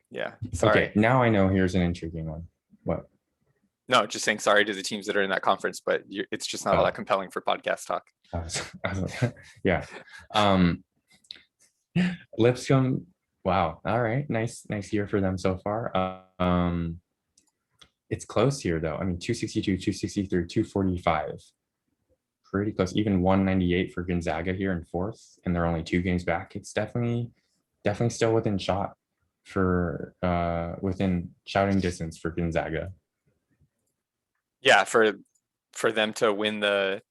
Yeah. Sorry. Okay, now I know here's an intriguing one. What? No, just saying sorry to the teams that are in that conference, but it's just not all that compelling for podcast talk. Yeah. Lipscomb. Wow. All right. Nice year for them so far. It's close here though. I mean, 262, 263, 245. Pretty close. Even 198 for Gonzaga here in 4th, and they're only 2 games back. It's definitely still within shot for within shouting distance for Gonzaga. Yeah, for them to win the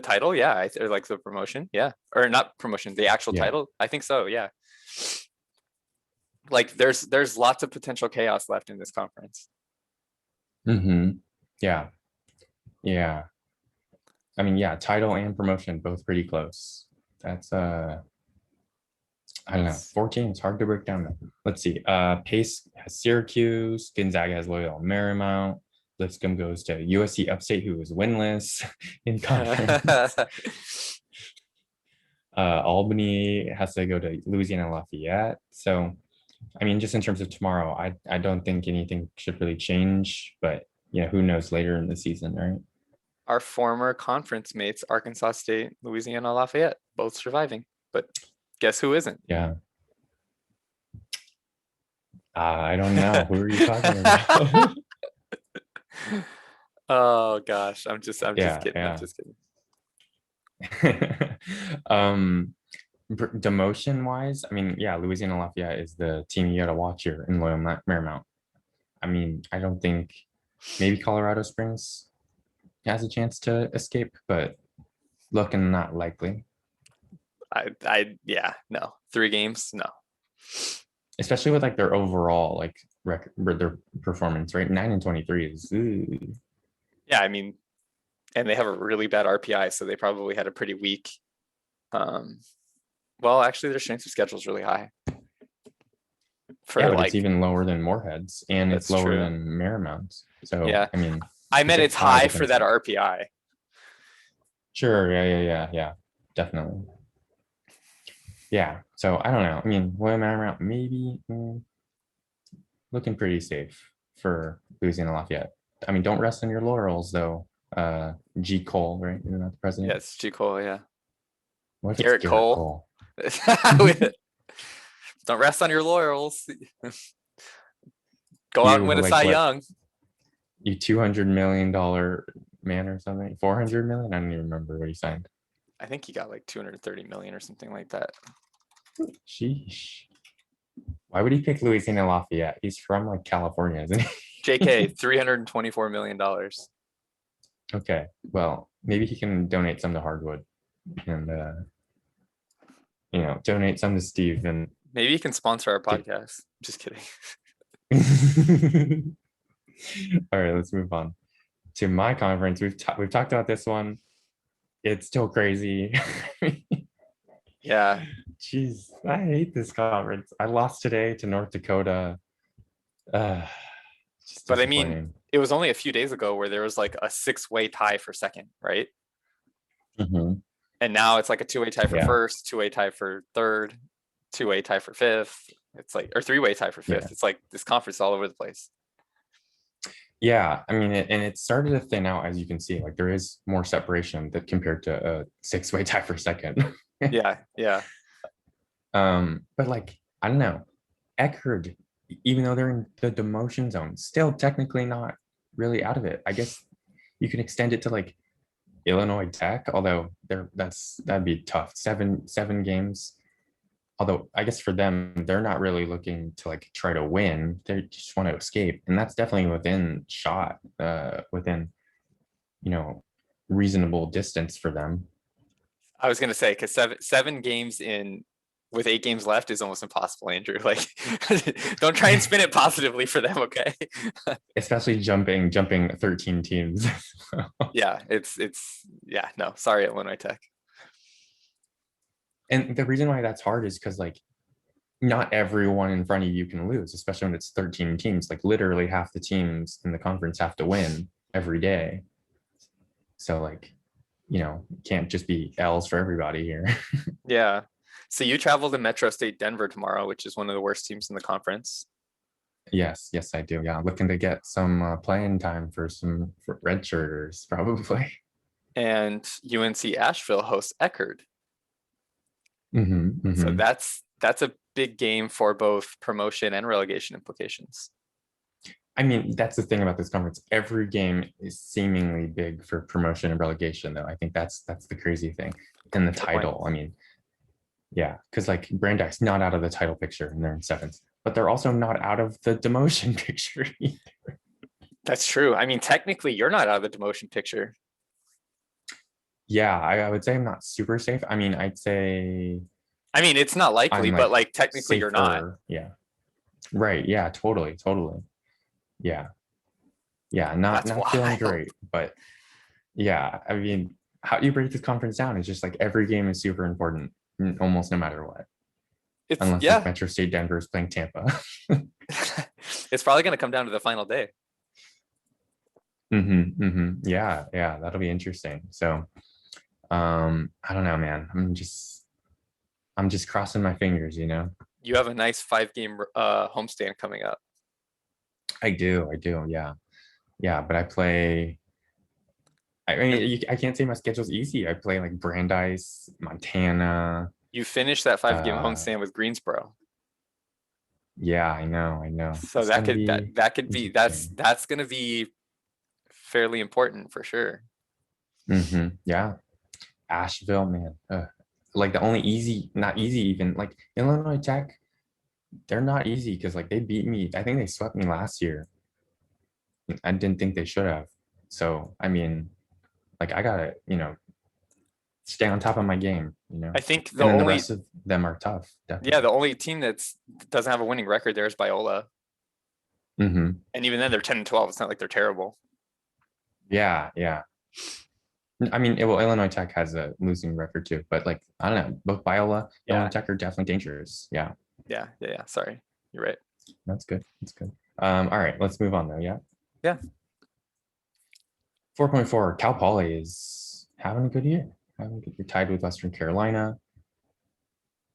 title, yeah, or like the promotion, yeah, or not promotion, the actual title. I think so, yeah. Like there's lots of potential chaos left in this conference. Yeah. I mean, yeah, title and promotion both pretty close. That's I don't know. 14, it's hard to break down. Let's see. Pace has Syracuse, Gonzaga has Loyola Marymount, Lipscomb goes to USC Upstate, who is winless in conference. Albany has to go to Louisiana Lafayette. So, I mean, just in terms of tomorrow, I don't think anything should really change, but who knows later in the season, right? Our former conference mates, Arkansas State, Louisiana Lafayette, both surviving, but guess who isn't? Yeah. I don't know. Who are you talking about? Oh gosh, I'm just kidding. Yeah. I'm just kidding. Demotion wise, I mean, yeah, Louisiana Lafayette is the team you got to watch here in Loyola Marymount. I mean, I don't think maybe Colorado Springs. has a chance to escape, but looking not likely. Yeah, no. 3 games, no. Especially with like their overall like record, their performance, right? 9-23 is Yeah, I mean, and they have a really bad RPI, so they probably had a pretty weak. Um, well, actually, their strength of schedule is really high yeah, for but it's like. even lower than Moorheads and it's That's lower true. than Marymount's. So Yeah, I mean, I it's meant a it's ton of high for difference that there. RPI. Sure, yeah, definitely. Yeah, so I don't know. I mean, William Marymount maybe looking pretty safe for losing to Lafayette. I mean, don't rest on your laurels though. G. Cole, right? You're not the president. Yes, G Cole. Yeah, What if it's Garrett Garrett Cole. Cole? Don't rest on your laurels. Go out and You win a like Cy what? Young. You $200 million man or something? 400 million? I don't even remember what he signed. I think he got like 230 million or something like that. Sheesh. Why would he pick Louisiana Lafayette? He's from like California, isn't he? JK, $324 million. Okay, well, maybe he can donate some to Hardwood and donate some to Steve and Maybe you can sponsor our to... podcast. Just kidding. All right, let's move on to my conference. We've talked about this one. It's still crazy. Yeah, Jeez, I hate this conference. I lost today to North Dakota. Just but I mean, disappointing. it was only a few days ago where there was like a 6-way tie for second, right? Mhm. And now it's like a 2-way tie for Yeah, first, 2-way tie for third, 2-way tie for fifth. It's like, or 3-way tie for yeah, fifth. It's like this conference all over the place. yeah. I mean, and it started to thin out, as you can see. Like there is more separation that compared to a 6-way tie for second. Yeah, yeah. But like I don't know, Eckerd, even though they're in the demotion zone, still technically not really out of it. I guess you can extend it to like Illinois Tech, although that'd be tough. Seven games. Although I guess for them, they're not really looking to like try to win. They just want to escape. And that's definitely within shot, within, you know, reasonable distance for them. I was gonna say because seven games in with 8 games left is almost impossible, Andrew. Like, don't try and spin it positively for them, okay? Especially jumping 13 teams. Yeah, it's yeah, no, sorry, Illinois Tech. And the reason why that's hard is because like not everyone in front of you can lose, especially when it's 13 teams. Like literally half the teams in the conference have to win every day. So like, can't just be L's for everybody here. Yeah. So you travel to Metro State Denver tomorrow, which is one of the worst teams in the conference. Yes, I do. Yeah, looking to get some playing time for some red shirters, probably. And UNC Asheville hosts Eckerd. So Hmm. that's a big game for both promotion and relegation implications. I mean, that's the thing about this conference. Every game is seemingly big for promotion and relegation, though. I think that's the crazy thing. And the Fair point. title. I mean, yeah, because like Brandeis not out of the title picture and they're in seventh, but they're also not out of the demotion picture. That's true. I mean, technically, you're not out of the demotion picture. Yeah, I would say I'm not super safe. I mean, I'd say I mean, it's not likely, I'm but like like technically, you're not. safer. Yeah. Right. Yeah, totally. Yeah. Yeah. Not That's not feeling wild. great. But yeah, I mean, how do you break this conference down? It's just like every game is super important, almost no matter what. It's Unless like yeah. Metro State Denver is playing Tampa. It's probably going to come down to the final day. Yeah, that'll be interesting. So I don't know, man. I'm just crossing my fingers, you know. You have a nice 5-game homestand coming up. I do, yeah. Yeah, but I mean, I can't say my schedule's easy. I play like Brandeis, Montana. You finish that 5-game Uh, homestand with Greensboro. yeah, I know. So It's that gonna could be that could be interesting. that's going to be fairly important for sure. Yeah, Asheville, man. Like the only easy, not easy even like Illinois Tech. They're not easy because like they beat me. I think they swept me last year. I didn't think they should have. So I mean, Like I gotta, stay on top of my game, I think the and then the only rest of them are tough. yeah, Definitely. the only team that's doesn't have a winning record there is Biola. Hmm. And even then they're 10-12. It's not like they're terrible. Yeah, yeah. I mean, Illinois Tech has a losing record too, but like I don't know, both Biola, Illinois Yeah. Tech are definitely dangerous. Yeah, Yeah. Sorry. You're right. that's good. That's good. All right, let's move on though. Yeah. Yeah. 4.4, Cal Poly is having a good year. Having a good year, tied with Western Carolina.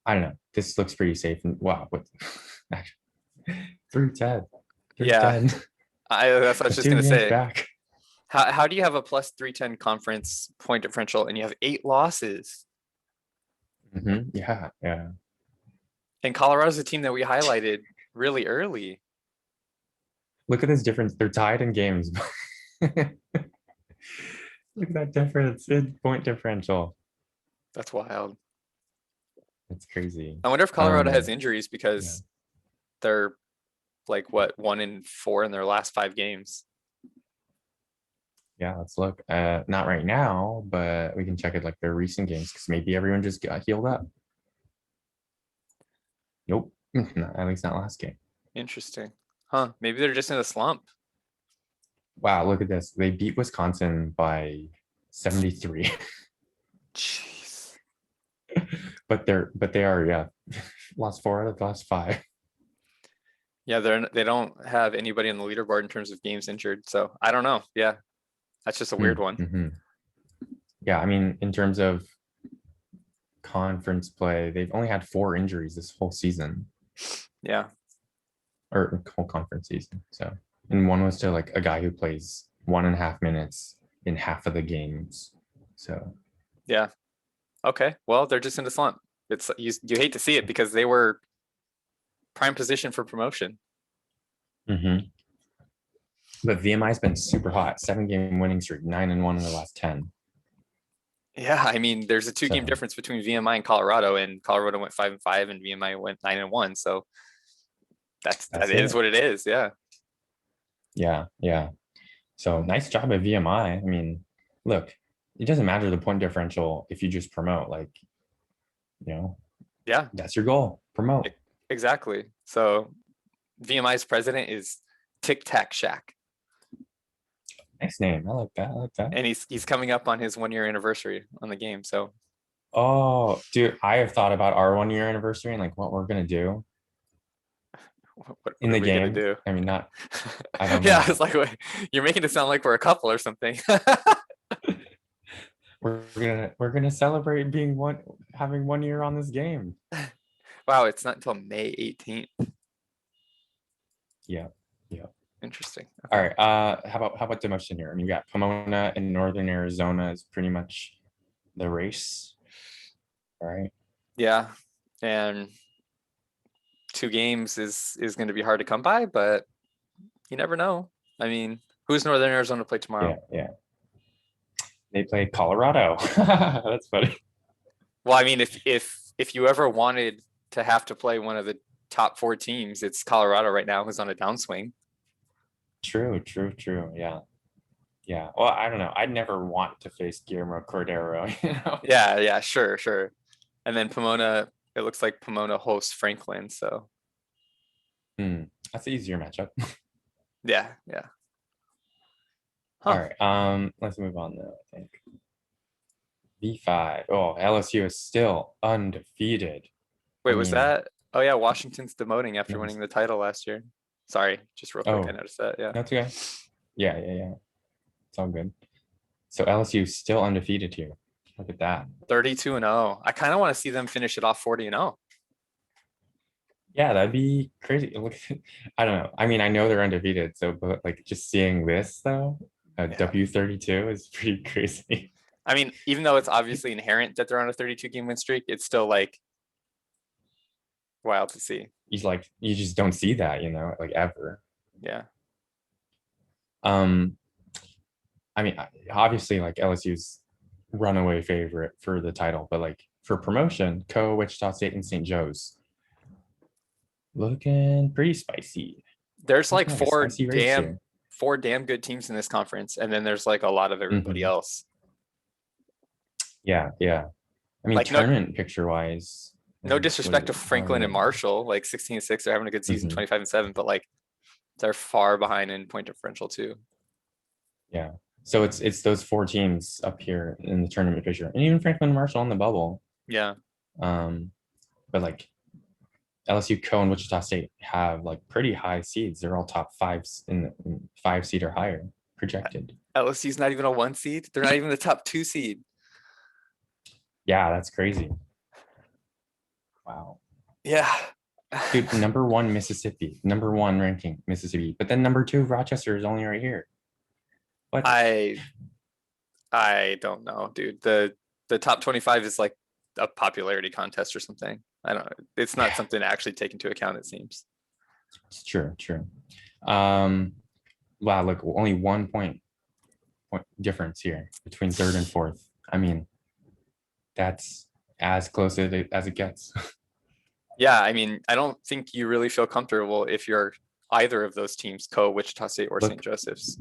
I don't know. This looks pretty safe. And wow, what 310. Yeah. 310. That's what I was just 2 gonna games say. back. How do you have a plus 310 conference point differential and you have 8 losses? Yeah, yeah. And Colorado's a team that we highlighted really early. Look at this difference. They're tied in games. Look at that difference in point differential. That's wild. It's crazy. I wonder if Colorado has injuries Yeah. because they're like what 1-4 in their last 5 games. Yeah, let's look. Not right now, but we can check it like their recent games because maybe everyone just got healed up. Nope. At least not last game. Interesting. Huh. Maybe they're just in a slump. Wow, look at this. They beat Wisconsin by 73. Jeez. But they are, yeah. Lost 4 out of the last 5. Yeah, they don't have anybody on the leaderboard in terms of games injured. So I don't know. Yeah. That's just a weird one. Mm-hmm. Yeah, I mean, in terms of conference play, they've only had 4 injuries this whole season. Yeah. Or whole conference season. So, and one was to like a guy who plays 1.5 minutes in half of the games. So, Yeah. Okay. Well, they're just in a slump. It's you hate to see it because they were prime position for promotion. But VMI's been super hot. 7-game winning streak, 9-1 in the last 10. Yeah, I mean, there's a 2-game difference between VMI and Colorado, and Colorado went 5-5, and VMI went 9-1. So that is what it is. Yeah. Yeah. So nice job at VMI. I mean, look, it doesn't matter the point differential if you just promote. Like, Yeah. that's your goal. Promote. Exactly. So VMI's president is Tic Tac Shack. Nice name. I like that. And he's coming up on his 1-year anniversary on the game. So Oh, dude, I have thought about our 1-year anniversary and like what we're gonna do what in are the we gonna game. do? I mean, not. I don't know. Yeah, it's like you're making it sound like we're a couple or something. We're gonna celebrate having 1 year on this game. Wow, it's not until May 18th. Yeah. Interesting. Okay. All right. How about demotion here? I mean, you got Pomona in Northern Arizona is pretty much the race. All right. Yeah, and 2 games is going to be hard to come by, but you never know. I mean, who's Northern Arizona play tomorrow? Yeah. They play Colorado. That's funny. Well, I mean, if you ever wanted to have to play one of the top 4 teams, it's Colorado right now, who's on a downswing. True. Yeah. Well, I don't know. I'd never want to face Guillermo Cordero. Yeah. Sure. And then Pomona. It looks like Pomona hosts Franklin. So. That's an easier matchup. Yeah. Huh. All right. Let's move on though, I think. V5. Oh, LSU is still undefeated. Wait, was that? Oh yeah, Washington's demoting after winning the title last year. Sorry, just real quick, I noticed that. Yeah. That's okay. Yeah. It's all good. So LSU is still undefeated here. Look at that. 32-0. I kind of want to see them finish it off 40-0. Yeah, that'd be crazy. Look, I don't know. I mean, I know they're undefeated, so but like just seeing this though, W32 is pretty crazy. I mean, even though it's obviously inherent that they're on a 32-game win streak, it's still like wild to see. You just don't see that, like ever. Yeah. I mean, obviously, like LSU's runaway favorite for the title, but like for promotion, Wichita State, and St. Joe's looking pretty spicy. There's like 4 damn good teams in this conference, and then there's like a lot of everybody else. Yeah, yeah. I mean, Like no tournament picture wise, no what disrespect to Franklin and Marshall, like 16-6, they're having a good season, Mhm. 25-7, but like they're far behind in point differential too. Yeah. So it's those four teams up here in the tournament picture, and even Franklin and Marshall on the bubble. Yeah. Um, but like LSU, Co, and Wichita State have like pretty high seeds. They're all top fives in the 5 seed or higher projected. LSU's not even a 1 seed. They're not even the top 2 seed. Yeah, that's crazy. Wow. Yeah. Dude, number one Mississippi, number one ranking Mississippi, but then number two Rochester is only right here. What? I I don't know, dude. The top 25 is like a popularity contest or something. I don't know. It's not Yeah, something to actually take into account, it seems. it's true, true. Um, wow, look, only 1 point difference here between third and fourth. I mean, that's as close as it gets. Yeah, I mean, I don't think you really feel comfortable if you're either of those teams, Wichita State or St. Look, Joseph's.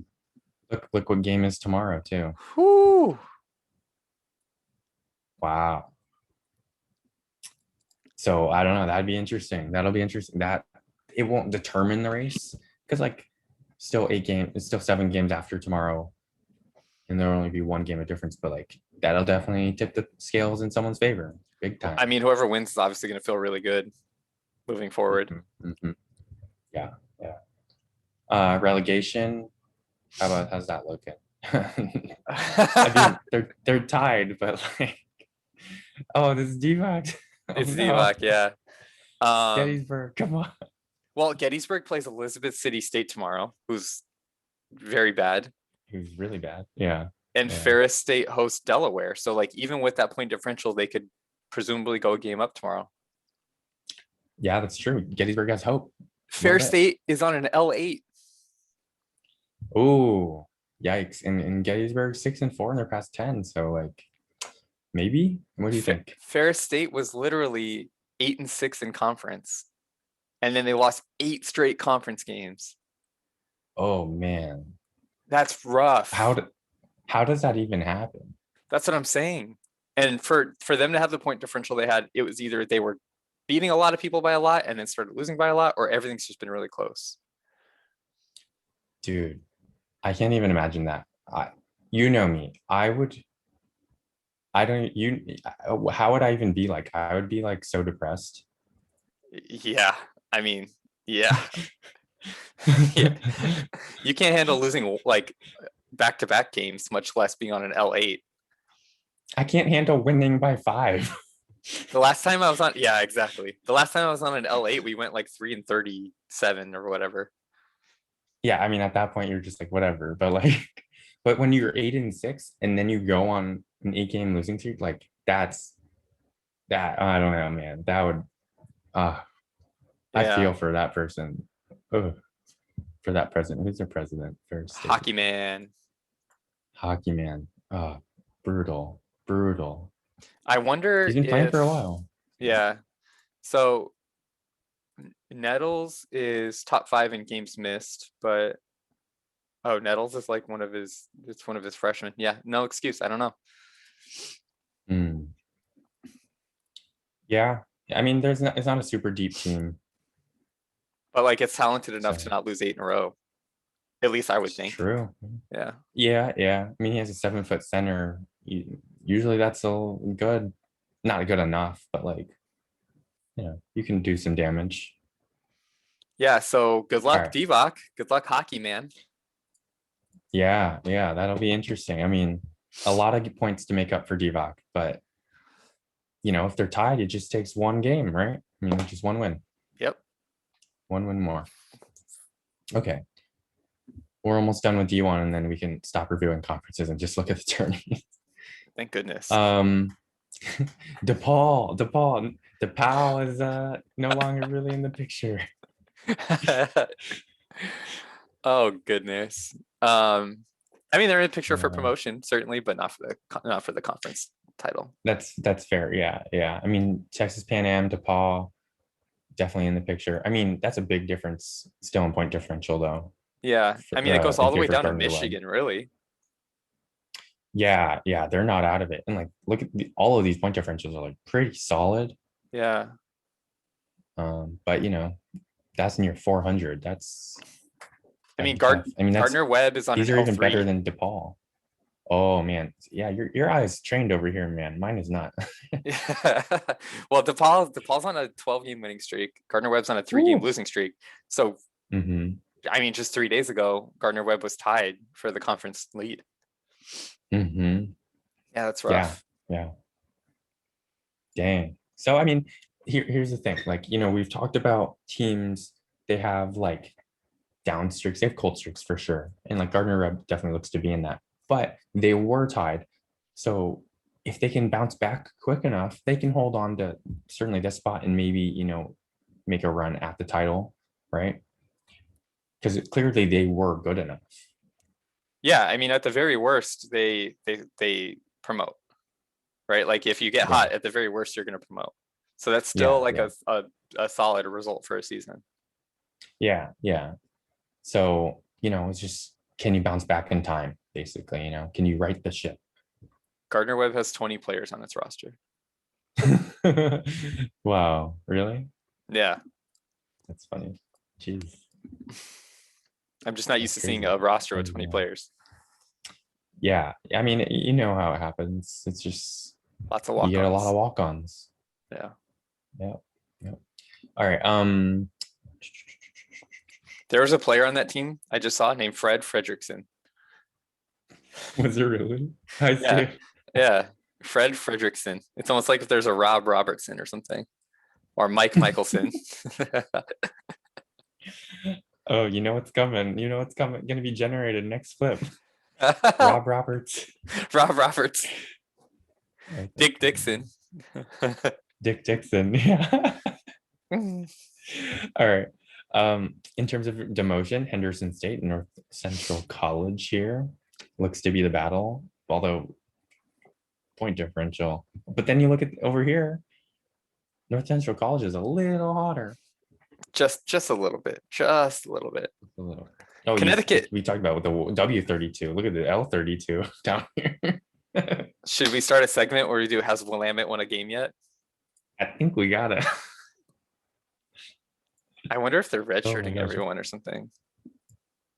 look what game is tomorrow too. Whoo. Wow. So I don't know. That'd be interesting. That'll be interesting. That it won't determine the race because like still 8 games, it's still 7 games after tomorrow, and there'll only be 1 game of difference. But like that'll definitely tip the scales in someone's favor, big time. I mean, whoever wins is obviously going to feel really good moving forward. Mhm, mhm. Yeah, yeah. Relegation. How's that looking? I mean, they're tied, but like, oh, this is Divac. Oh It's no, Divac, yeah. Um, Gettysburg. Come on. well, Gettysburg plays Elizabeth City State tomorrow, who's very bad. He was really bad. Yeah, And yeah, Ferris State hosts Delaware. So like even with that point differential, they could presumably go a game up tomorrow. yeah. That's true. Gettysburg has hope. A little Ferris bit. State is on an L8. Oh, yikes! And Gettysburg 6-4 and they're past 10. So like maybe. What do you think? Ferris State was literally 8-6 in conference. And then they lost 8 straight conference games. Oh man, That's rough. how do, how does that even happen? That's what I'm saying. And for them to have the point differential they had, it was either they were beating a lot of people by a lot and then started losing by a lot, or everything's just been really close. Dude, I can't even imagine that. You know me. I don't, how would I even be like? I would be like so depressed. Yeah. I mean, yeah. Yeah. You can't handle losing like back-to-back games, much less being on an L8. I can't handle winning by 5. The last time I was on, yeah, exactly. The last time I was on an L8, we went like 3-37 or whatever. Yeah, I mean, at that point, you're just like, whatever. But like, but when you're 8-6 and then you go on an 8 game losing streak, like that, I don't know, man. That would, uh, I Yeah. feel for that person. Ugh, for that president. Who's their president? First state Hockey man. hockey man. Brutal, brutal. I wonder He's been playing for a if, while. yeah. So Nettles is top 5 in games missed, but oh, Nettles is like it's one of his freshmen. Yeah, no excuse. I don't know. Hmm. Yeah, I mean, it's not a super deep team, But like it's talented enough to so not lose 8 in a row. At least I would it's think. true. Yeah. Yeah, yeah. I mean, he has a 7 foot center. Usually that's all good, not good enough, but like, you can do some damage. Yeah. So good All luck, right. Divock. Good luck, hockey man. Yeah, yeah, that'll be interesting. I mean, a lot of points to make up for Divac, but if they're tied, it just takes 1 game, right? I mean, just 1 win, Yep. 1 win more. Okay, we're almost done with D1, and then we can stop reviewing conferences and just look at the tourney. Thank goodness. DePaul is no longer really in the picture. Oh goodness. I mean they're in the picture for Uh, promotion certainly, but not for the conference title. that's fair. Yeah, yeah. I mean, Texas Pan Am, DePaul, definitely in the picture. I mean, that's a big difference still in point differential though, Yeah. I mean it goes in all the way favor of down to Gardner Webb. Michigan, really. Yeah, yeah, they're not out of it. And like, look at all of these point differentials are like pretty solid. Yeah. But that's near 400. That's I that'd mean, be tough. I mean, Gardner Webb is on an these are even better L3. than DePaul. Oh man, yeah, your eyes trained over here, man. Mine is not. Yeah. Well, DePaul's on a 12-game winning streak. Gardner Webb's on a 3-game Ooh. losing streak. So, Mm-hmm. I mean, just 3 days ago, Gardner Webb was tied for the conference lead. Mm-hmm. Yeah, that's Yeah, rough. yeah. Dang. So I mean, here's the thing. Like, we've talked about teams, they have like down streaks, they have cold streaks for sure. And like Gardner Webb definitely looks to be in that. But they were tied. So if they can bounce back quick enough, they can hold on to certainly this spot and maybe, make a run at the title, right? Because clearly they were good enough. Yeah, I mean, at the very worst, they promote, right? Like if you get Yeah. hot, at the very worst, you're going to promote. So that's still Yeah. like Yeah. a solid result for a season. Yeah. Yeah. So, it's just, can you bounce back in time, basically? Can you right the ship? Gardner Webb has 20 players on its roster. Wow, really? Yeah, That's funny. Jeez, I'm just not used that's to seeing crazy. a roster with And 20 players. yeah, I mean, you know how it happens. It's just Lots of you get a lot walk-ons. of walk-ons. Yeah. Yeah, yeah. All right. There was a player on that team I just saw named Fred Fredrickson. Was it really? I Yeah. see. Yeah. Fred Fredrickson. It's almost like if there's a Rob Robertson or something, or Mike Michelson. Oh, you know what's coming. You know what's coming. Going to be generated next flip. Rob Roberts. Rob Roberts. Okay. Dick Dixon. Dick Dixon. Yeah. All right. In terms of demotion, Henderson State, North Central College here looks to be the battle, although point differential. But then you look at over here, North Central College is a little hotter. Just a little bit. Just a little bit. A little. Oh, Connecticut. we talked about with the W32. Look at the L32 down here. Should we start a segment where we do has Willamette won a game yet? I think we gotta. I wonder if they're Oh my redshirting gosh. everyone or something.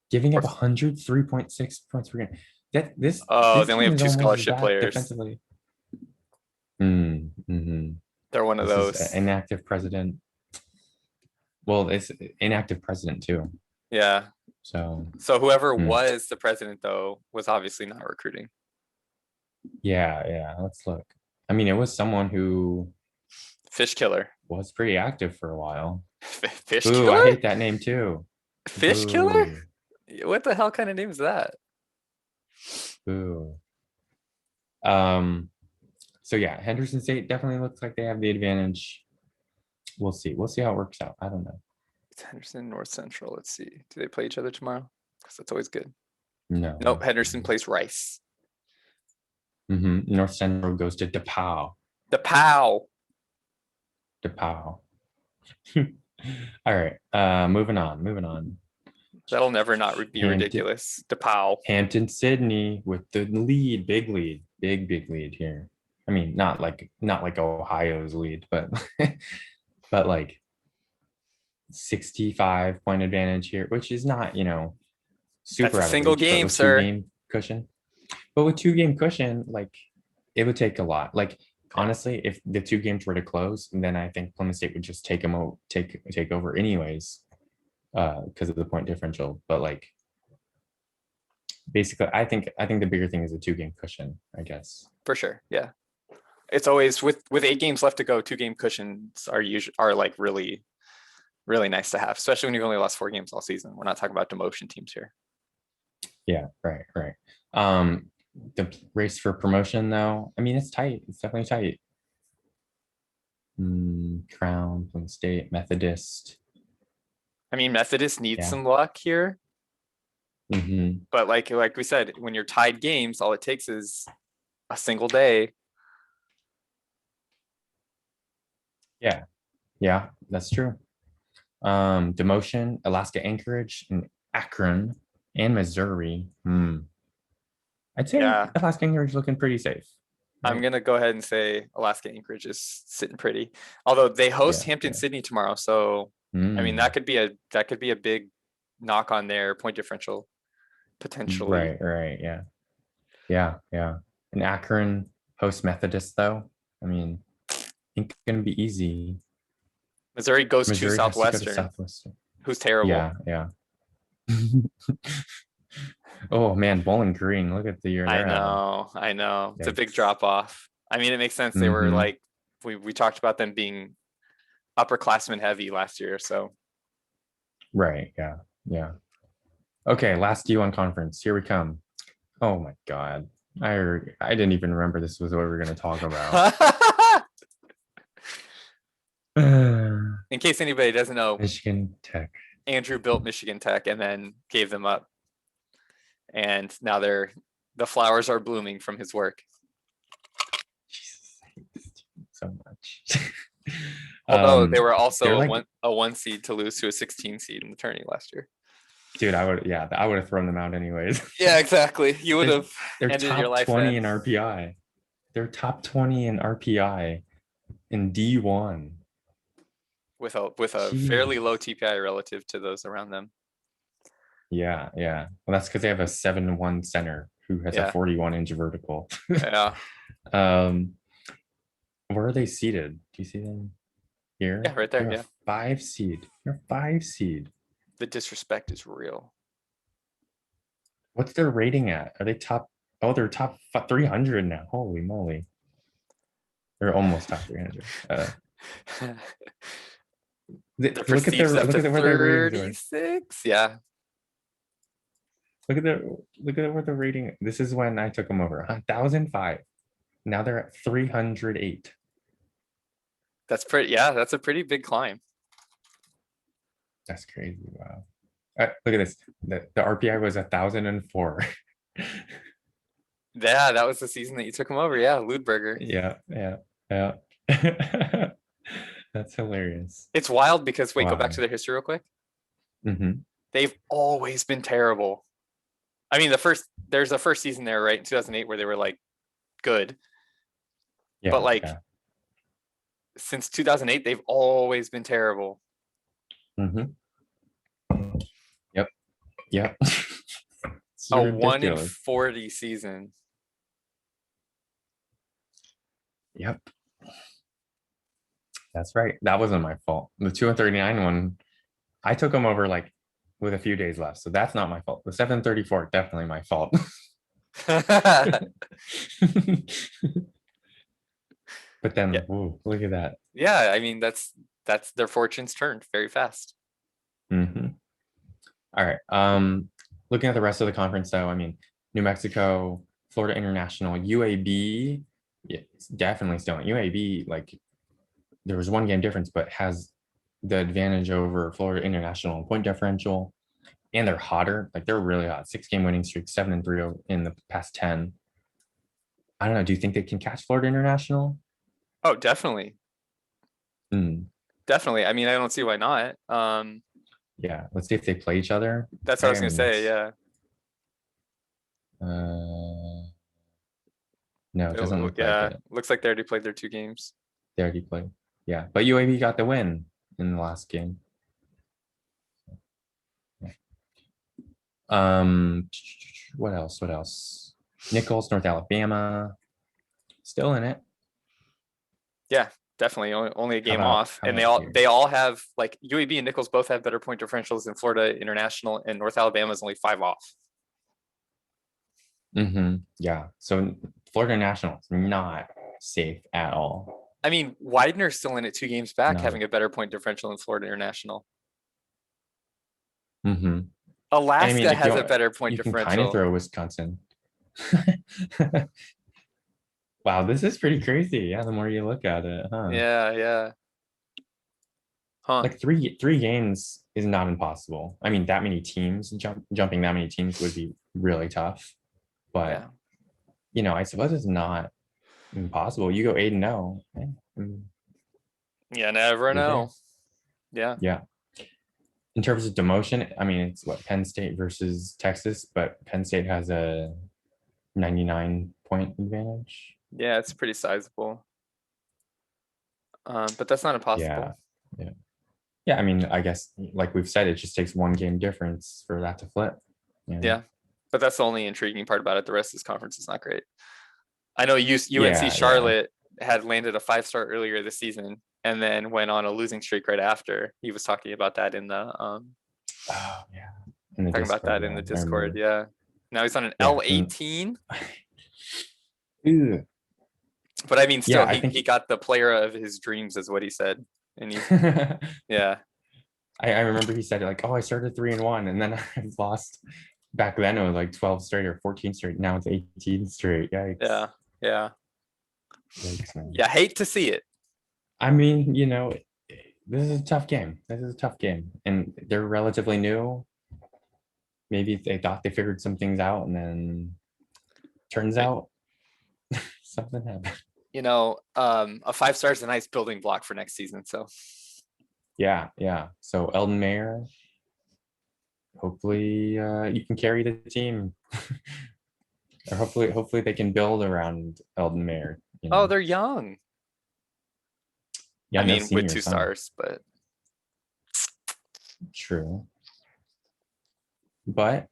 Giving up 103.6 points per game. Oh, This they only team have is two almost as scholarship bad players. defensively. Mm-hmm. They're one of This those. is an inactive president. Well, it's inactive president too. Yeah. So Whoever was the president though was obviously not recruiting. yeah. Let's look. I mean, it was someone who Fish killer. was pretty active for a while. Fish Ooh, killer? I hate that name too. Fish killer? What the hell kind of name is that? Boo. So yeah, Henderson State definitely looks like they have the advantage. We'll see. We'll see how it works out. I don't know. It's Henderson, North Central. Let's see. Do they play each other tomorrow? Because that's always good. No. Nope. Henderson plays Rice. North Central goes to DePauw. DePauw. All right. Moving on. That'll never not be ridiculous. DePauw. Hampton Sydney with the lead, big lead, big lead here. I mean, not like Ohio's lead, but but like 65 point advantage here, which is not, super That's a out of single reach, but game, with sir. 2-game cushion. But with 2-game cushion, like it would take a lot. Like honestly, if the 2 games were to close, then I think Plymouth State would just take over anyways, because of the point differential. But like basically, I think the bigger thing is the 2-game cushion, I guess. For sure. Yeah. It's always with 8 games left to go, 2-game cushions are like really, really nice to have, especially when you've only lost 4 games all season. We're not talking about demotion teams here. Yeah, right. The race for promotion though, I mean, it's tight. It's definitely tight. Crown, Plymouth State, Methodist. I mean, Methodist needs Yeah. some luck here. Mm-hmm. But like we said, when you're tied games, all it takes is a single day. Yeah, that's true. Demotion, Alaska Anchorage, and Akron and Missouri. I I'd say Yeah, Alaska Anchorage looking pretty safe, I'm right? gonna go ahead and say Alaska Anchorage is sitting pretty. Although they host Yeah, Hampton yeah. Sydney tomorrow, so I mean Mm, that could be a big knock on their point differential potentially. right, right, yeah, yeah, yeah. And Akron host Methodist though. I mean, ain't gonna be easy. Missouri goes to Missouri has to go to Southwestern, Southwestern. who's terrible. Yeah, yeah. Oh man, Bowling Green. Look at the year they're having. I know. It's a big Yikes. drop off. I mean, it makes sense. They were Mm-hmm. like we talked about them being upperclassmen heavy last year, so Right. Yeah. Yeah. Okay. Last D1 conference. Here we come. Oh my God. I didn't even remember this was what we were going to talk about. in case anybody doesn't know, Michigan Tech. Andrew built Michigan Tech and then gave them up, and now the flowers are blooming from his work. Jesus, I hate this team so much. Although they were They're also like, a one seed to lose to a 16 seed in the tourney last year. dude, I would have thrown them out anyways. Yeah, exactly. You would They're, have they're ended your top life 20 then in RPI. They're top 20 in RPI in D1. with a fairly low Jeez. TPI relative to those around them. Yeah, yeah. Well, that's because they have a 7-1 center who has a Yeah, 41-inch vertical. yeah, um, where are they seated? Do you see them yeah. here? Right there. They're a Yeah, 5 seed. They're a 5 seed. the disrespect is real. What's their rating at? Are they top? Oh, they're top 300 now. Holy moly. They're almost top 300. They're Look up to at where their ratings are. 36. Yeah, Look at where the rating. This is when I took them over. 1,005. Now they're at 308. that's pretty. Yeah, that's a pretty big climb. That's crazy. Wow. Look at this. The RPI was 1,004. Yeah, that was the season that you took him over. Yeah, Ludberger. Yeah, yeah, yeah. That's hilarious. It's wild because wait, go back Wow. to their history real quick. Hmm. They've always been terrible. I mean, there's a first season there, right, in 2008 where they were like good, but Yeah, like yeah. since 2008, they've always been terrible. Hmm. Yep, yep. It's A 1 in ridiculous. 40 season. Yep, that's right. That wasn't my fault. The 2 and 39 one, I took them over like with a few days left, so that's not my fault. The 734, definitely my fault. But Yeah, then, ooh, look at that. yeah. I mean, that's their fortunes turned very fast. Hmm. All right. Looking at the rest of the conference, though, I mean, New Mexico, Florida International, UAB, yeah, it's definitely still UAB. Like there was one game difference, but has the advantage over Florida International in point differential, and they're hotter. Like they're really hot. 6-game winning streak, 7-3 in the past 10. I don't know. Do you think they can catch Florida International? Oh, definitely, Hmm. definitely. I mean, I don't see why not. Yeah. Let's see if they play each other. That's what I Right. was I gonna mean, say. that's Yeah. no, it doesn't look like Yeah. it. Looks like they already played their 2 games. They already played. Yeah, but UAB got the win in the last game. What else? What else? Nichols, North Alabama, still in it. Yeah, definitely. Only a game off, How and about here? they all have like UAB and Nichols both have better point differentials than Florida International, and North Alabama is only 5 off. Yeah. So Florida National is not safe at all. I mean, Widener's still in it 2 games back, Not. having a better point differential than Florida International. Mm-hmm. I mean, Alaska if you has a want, better point you can kind of differential. throw Wisconsin. Wow, this is pretty crazy. Yeah, the more you look at it, huh? Yeah, yeah. Huh. Like three games is not impossible. I mean, that many teams jumping that many teams would be really tough. But Yeah. I suppose it's not impossible. You go 8-0. Yeah, never You're there. know. Yeah. Yeah. In terms of demotion, I mean, it's what Penn State versus Texas, but Penn State has a 99 point advantage. Yeah, it's pretty sizable. But that's not Yeah. impossible. Yeah. Yeah. I mean, I guess like we've said, it just takes one game difference for that to flip. Yeah, but that's the only intriguing part about it. The rest of this conference is not great. I know UNC Yeah. Yeah. Charlotte had landed a 5-star earlier this season and then went on a losing streak right after. He was talking about that in the Oh, yeah. In the talking about Discord. that in Yeah. the I Discord. remember. Yeah. Now he's on an Yeah. L18. Ew. But I mean, Yeah. still, I he think. got the player of his dreams, is what he said. And he, yeah, I remember he said like, oh, I started 3-1 and then I've lost. Back then it was like 12 straight or 14 straight. Now it's 18 straight. Yikes. yeah, yeah, Yikes, man. yeah. Hate to see it. I mean, this is a tough game. This is a tough game. And they're relatively new. Maybe they thought they figured some things out and then turns out something happened. A 5-star is a nice building block for next season. So Yeah, yeah. So Eldon Mayer, hopefully you can carry the team. Or hopefully they can build around Eldon Mayer. oh, they're young. Yeah, I no mean, with seniors, 2 stars, but true. But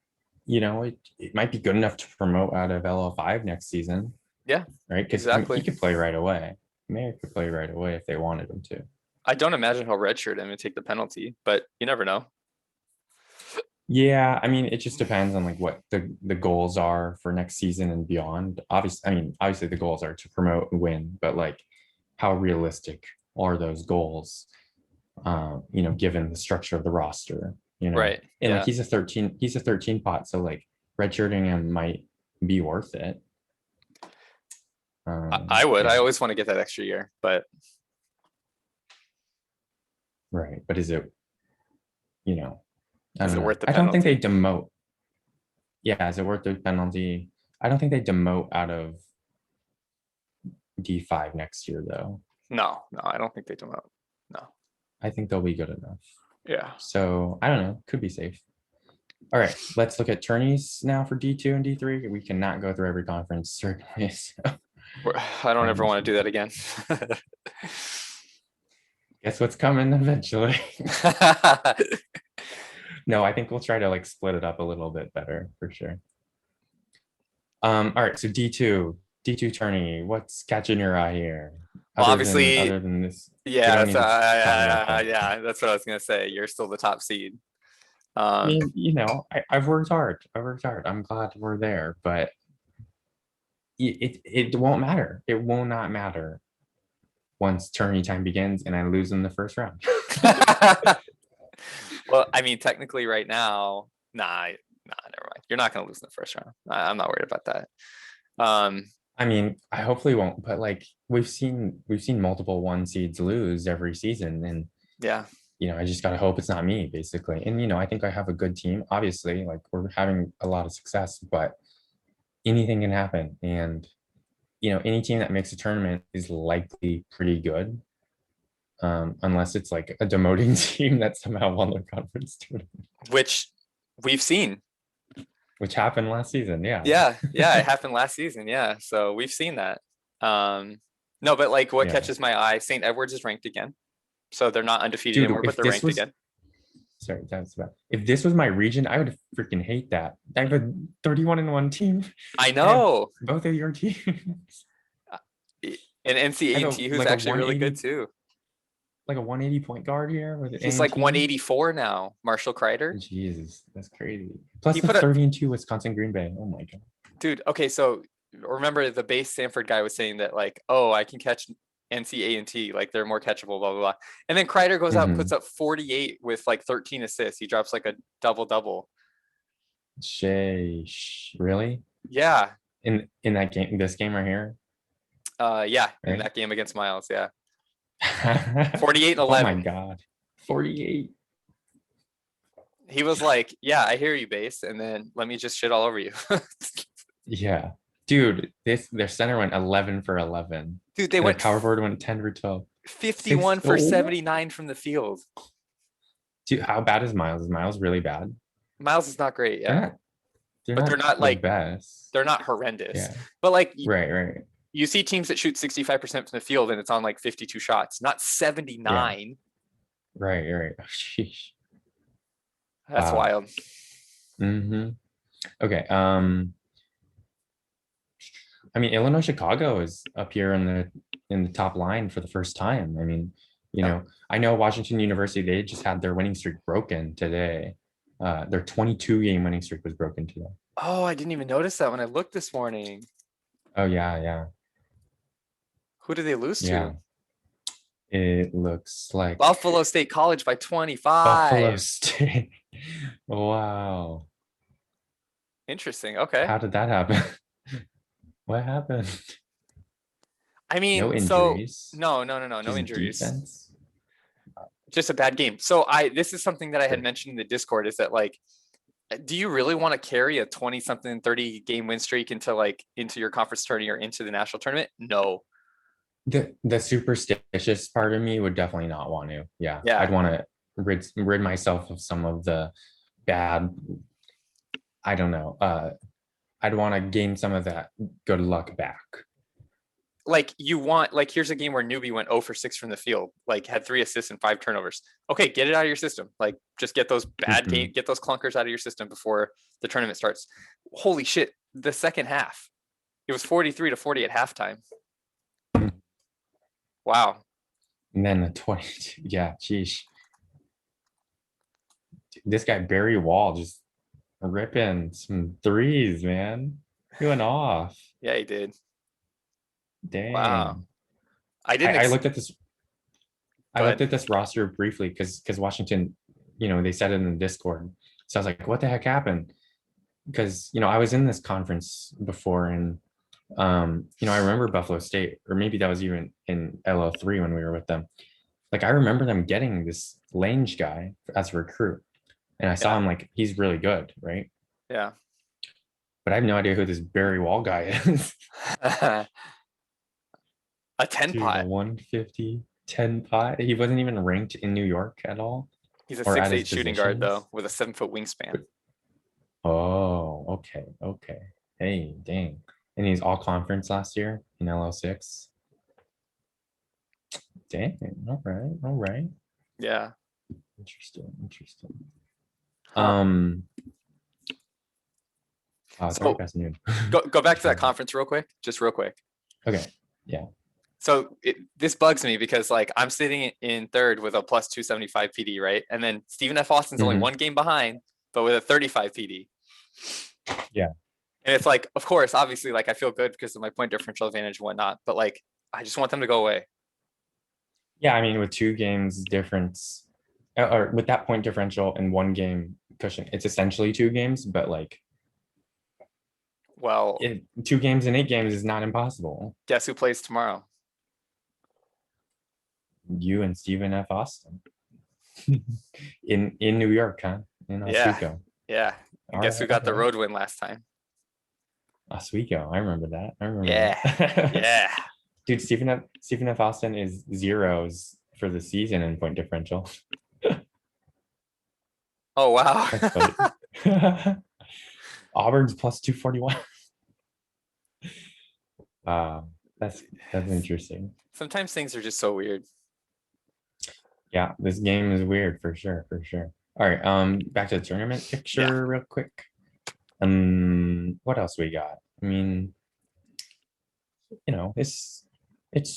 it might be good enough to promote out of LO5 next season, yeah, right? Because exactly. he could play right away. Mayer could play right away if they wanted him to. I don't imagine he'll redshirt him and take the penalty, but you never know. Yeah, I mean, it just depends on like what the goals are for next season and beyond. Obviously the goals are to promote and win, but like how realistic are those goals? Given the structure of the roster, Right. and Yeah. like he's a 13 pot, so like redshirting him might be worth it. I would. Yeah. I always want to get that extra year, but Right, but is it? is it worth the I don't think they penalty? demote. Yeah, is it worth the penalty? I don't think they demote out of D5 next year, though. No, I don't think they do out. No. I think they'll be good enough. Yeah. So I don't know. Could be safe. All right, let's look at tourneys now for D2 and D3. We cannot go through every conference, certainly. So. I don't ever want to do that again. Guess what's coming eventually. No, I think we'll try to like split it up a little bit better for sure. All right, so D2 tourney. What's catching your eye here? Well, obviously, other than this, yeah, yeah, that's what I was gonna say. You're still the top seed. I mean, I've worked hard. I'm glad we're there, but it won't matter. It will not matter once tourney time begins and I lose in the first round. Well, I mean, technically, right now, never mind. You're not gonna lose in the first round. I'm not worried about that. I mean, I hopefully won't, but like we've seen multiple 1 seeds lose every season, and yeah, I just gotta hope it's not me, basically. And I think I have a good team. Obviously, like we're having a lot of success, but anything can happen. And any team that makes a tournament is likely pretty good, unless it's like a demoting team that somehow won their conference tournament, which we've seen. Which happened last season. Yeah. Yeah, it happened last season. Yeah, so we've seen that. No, but like what catches my eye, St. Edward's is ranked again. So they're not undefeated anymore, but they're ranked again. Sorry, that's bad. If this was my region, I would freaking hate that. I have a 31-1 team. I know. Both of your teams. And NCAT, who's like actually really good too. Like a 180 point guard here. He's like 184 now. Marshall Kreider. Jesus, that's crazy. Plus he put 30-2 Wisconsin Green Bay. Oh my god. Dude, okay, so remember the base Stanford guy was saying that like, oh, I can catch NCAT, like they're more catchable, blah, blah, blah. And then Kreider goes out and puts up 48 with like 13 assists. He drops like a double. Really? Yeah. In that game, this game right here? Yeah, right? In that game against Miles, yeah. 48 and 11. Oh my god. 48. He was like, yeah, I hear you, base, and then let me just shit all over you. Yeah. Dude, their center went 11 for 11. Dude, they went power forward went 10 for 12. 51 for 79 from the field. Dude, how bad is Miles? Is Miles really bad? Miles is not great. Yeah. but they're not the like, best. they're not horrendous. Yeah. But like Right. you see teams that shoot 65% from the field and it's on like 52 shots, not 79. Right. Oh, sheesh. That's wild. Mm-hmm. Okay. I mean, Illinois Chicago is up here in the top line for the first time. I mean, I know Washington University, they just had their winning streak broken today. Their 22 game winning streak was broken today. Oh, I didn't even notice that when I looked this morning. Oh yeah. Who did they lose Yeah. to? It looks like Buffalo State College by 25. Buffalo State. Wow. Interesting. Okay. How did that happen? What happened? I mean, No injuries. No Just injuries. Defense. Just a bad game. So this is something that I had mentioned in the Discord, is that like, do you really want to carry a 20 something 30 game win streak into your conference tourney or into the national tournament? No. The superstitious part of me would definitely not want to. Yeah. I'd want to rid myself of some of the bad, I don't know. I'd want to gain some of that good luck back. Like here's a game where Newbie went 0 for 6 from the field, like had 3 assists and 5 turnovers. Okay, get it out of your system. Like just get those get those clunkers out of your system before the tournament starts. Holy shit, the second half, it was 43-40 at halftime. Wow. And then the 22, yeah, geez. This guy Barry Wall just ripping some threes, man. He went off. Yeah, he did. Dang. Wow. I looked at this. I looked at this roster briefly because Washington, they said it in the Discord. So I was like, what the heck happened? Because I was in this conference before, and I remember Buffalo State, or maybe that was even in LO3 when we were with them. Like I remember them getting this Lange guy as a recruit, and I saw him like he's really good, right? Yeah. But I have no idea who this Barry Wall guy is. A 10 pot. 150, 10 pot. He wasn't even ranked in New York at all. He's a 6'8" shooting guard though, with a 7-foot wingspan. Oh, okay. Hey, dang. And he's all conference last year in LO6. Dang. All right. Yeah. Interesting. So go back to that conference real quick. Okay. Yeah. So this bugs me because like I'm sitting in third with a plus 275 PD, right? And then Stephen F. Austin's only 1 game behind, but with a 35 PD. Yeah. And it's like, of course, obviously, like I feel good because of my point differential advantage and whatnot, but like I just want them to go away. Yeah, I mean, with 2 games difference, or with that point differential and 1 game cushion, it's essentially 2 games, but like, well, 2 games in 8 games is not impossible. Guess who plays tomorrow? You and Stephen F. Austin in New York, huh? In Oswego. Yeah. And guess who got the road win last time? Oswego. I remember that. Yeah. Dude, Stephen F. Austin is 0s for the season in point differential. Oh wow. That's funny. Auburn's plus 241. That's interesting. Sometimes things are just so weird. Yeah, this game is weird for sure. All right, back to the tournament picture real quick. What else we got? I mean, it's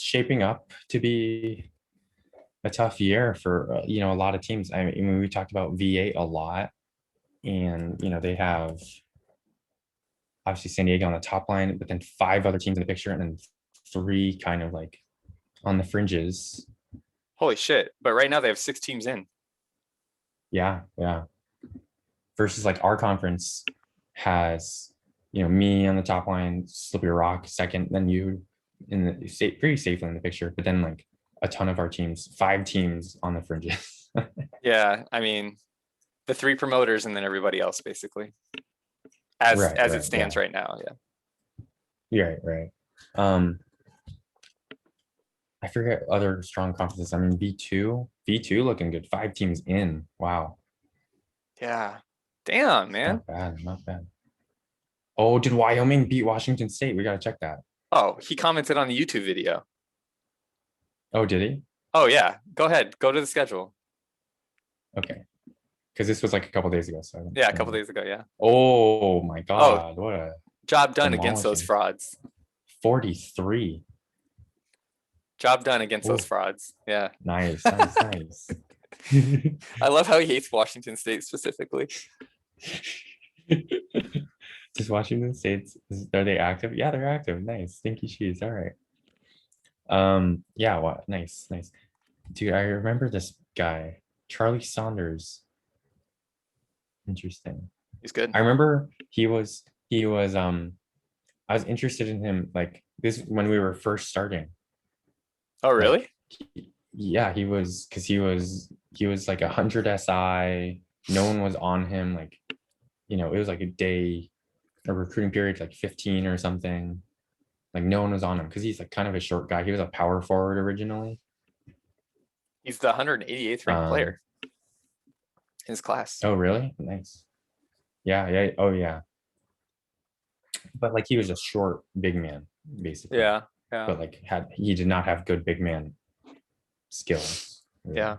shaping up to be a tough year for a lot of teams. I mean, we talked about V8 a lot, and they have obviously San Diego on the top line, but then 5 other teams in the picture, and then 3 kind of like on the fringes. Holy shit. But right now they have 6 teams in. Yeah. Versus like our conference has, me on the top line, Slippery Rock second, then you in the pretty safely in the picture, but then like a ton of our teams, 5 teams on the fringes. Yeah. I mean, the 3 promoters and then everybody else basically as it stands right now. Yeah. Right. I forget other strong conferences. I mean, V2 looking good. 5 teams in. Wow. Yeah. Damn, man. Not bad. Oh, did Wyoming beat Washington State? We gotta check that. Oh, he commented on the YouTube video. Oh, did he? Oh yeah, go ahead, go to the schedule. Okay, because this was like a couple days ago. So I don't Yeah, a couple remember. days ago. Yeah. Oh my Oh, God, what a job done against those demolishing frauds. 43. Job done against those Oh, frauds. Yeah. nice, nice, nice. I love how he hates Washington State specifically. Does Washington State's are they active? Yeah, they're active. Nice. Stinky cheese. All right. Yeah, what nice, nice. Dude, I remember this guy, Charlie Saunders. Interesting. He's good. I remember he was I was interested in him like this when we were first starting. Oh, really? Like yeah, he was like 100 SI. No one was on him. Like, it was like a recruiting period, like 15 or something. Like no one was on him because he's like kind of a short guy. He was a power forward originally. He's the 188th ranked Um, player in his class. oh really? Nice. Yeah, yeah. Oh yeah. But like he was a short big man, basically. Yeah. Yeah. But like he did not have good big man skills. Really. Yeah.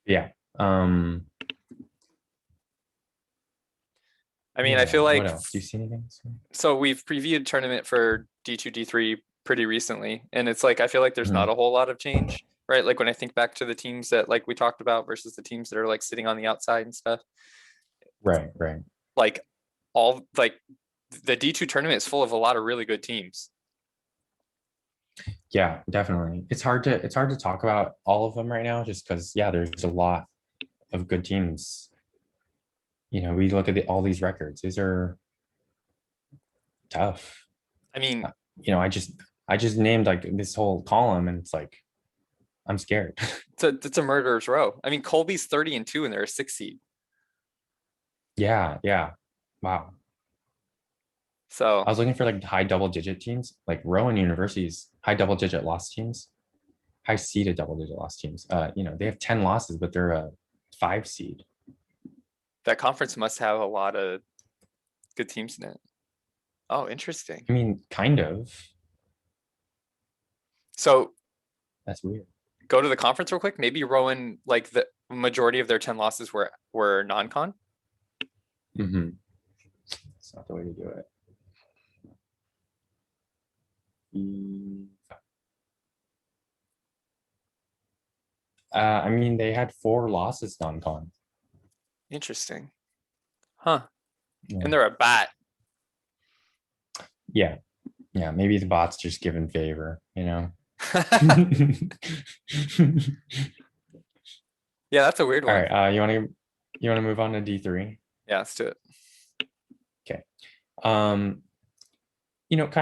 Yeah. I mean, yeah, I feel what like else? Do you see anything? so we've previewed tournament for D2, D3 pretty recently, and it's like I feel like there's not Mhm. a whole lot of change, right? Like when I think back to the teams that like we talked about versus the teams that are like sitting on the outside and stuff, Right, right. like all like the D2 tournament is full of a lot of really good teams. Yeah, definitely. It's hard to talk about all of them right now just because yeah, there's a lot of good teams. We look at all these records. These are tough. I mean, I just named like this whole column and it's like I'm scared. it's a murderer's row. I mean, Colby's 30-2 and they're a 6 seed. Yeah, yeah. Wow. So I was looking for like high double digit teams, like Rowan University's high double digit loss teams, high seeded double digit loss teams. They have 10 losses, but they're a 5 seed. that conference must have a lot of good teams in it. Oh, interesting. I mean, kind of. So That's weird. go to the conference real quick. Maybe Rowan, like the majority of their 10 losses were non-con. Mm-hmm. That's not the way to do it. I mean, they had 4 losses non-con. Interesting. Huh. Yeah. And they're a bat. Yeah. Yeah. Maybe the bot's just given favor, Yeah, that's a weird All one. right. You want to move on to D3? Yeah, let's do it. Okay. Kind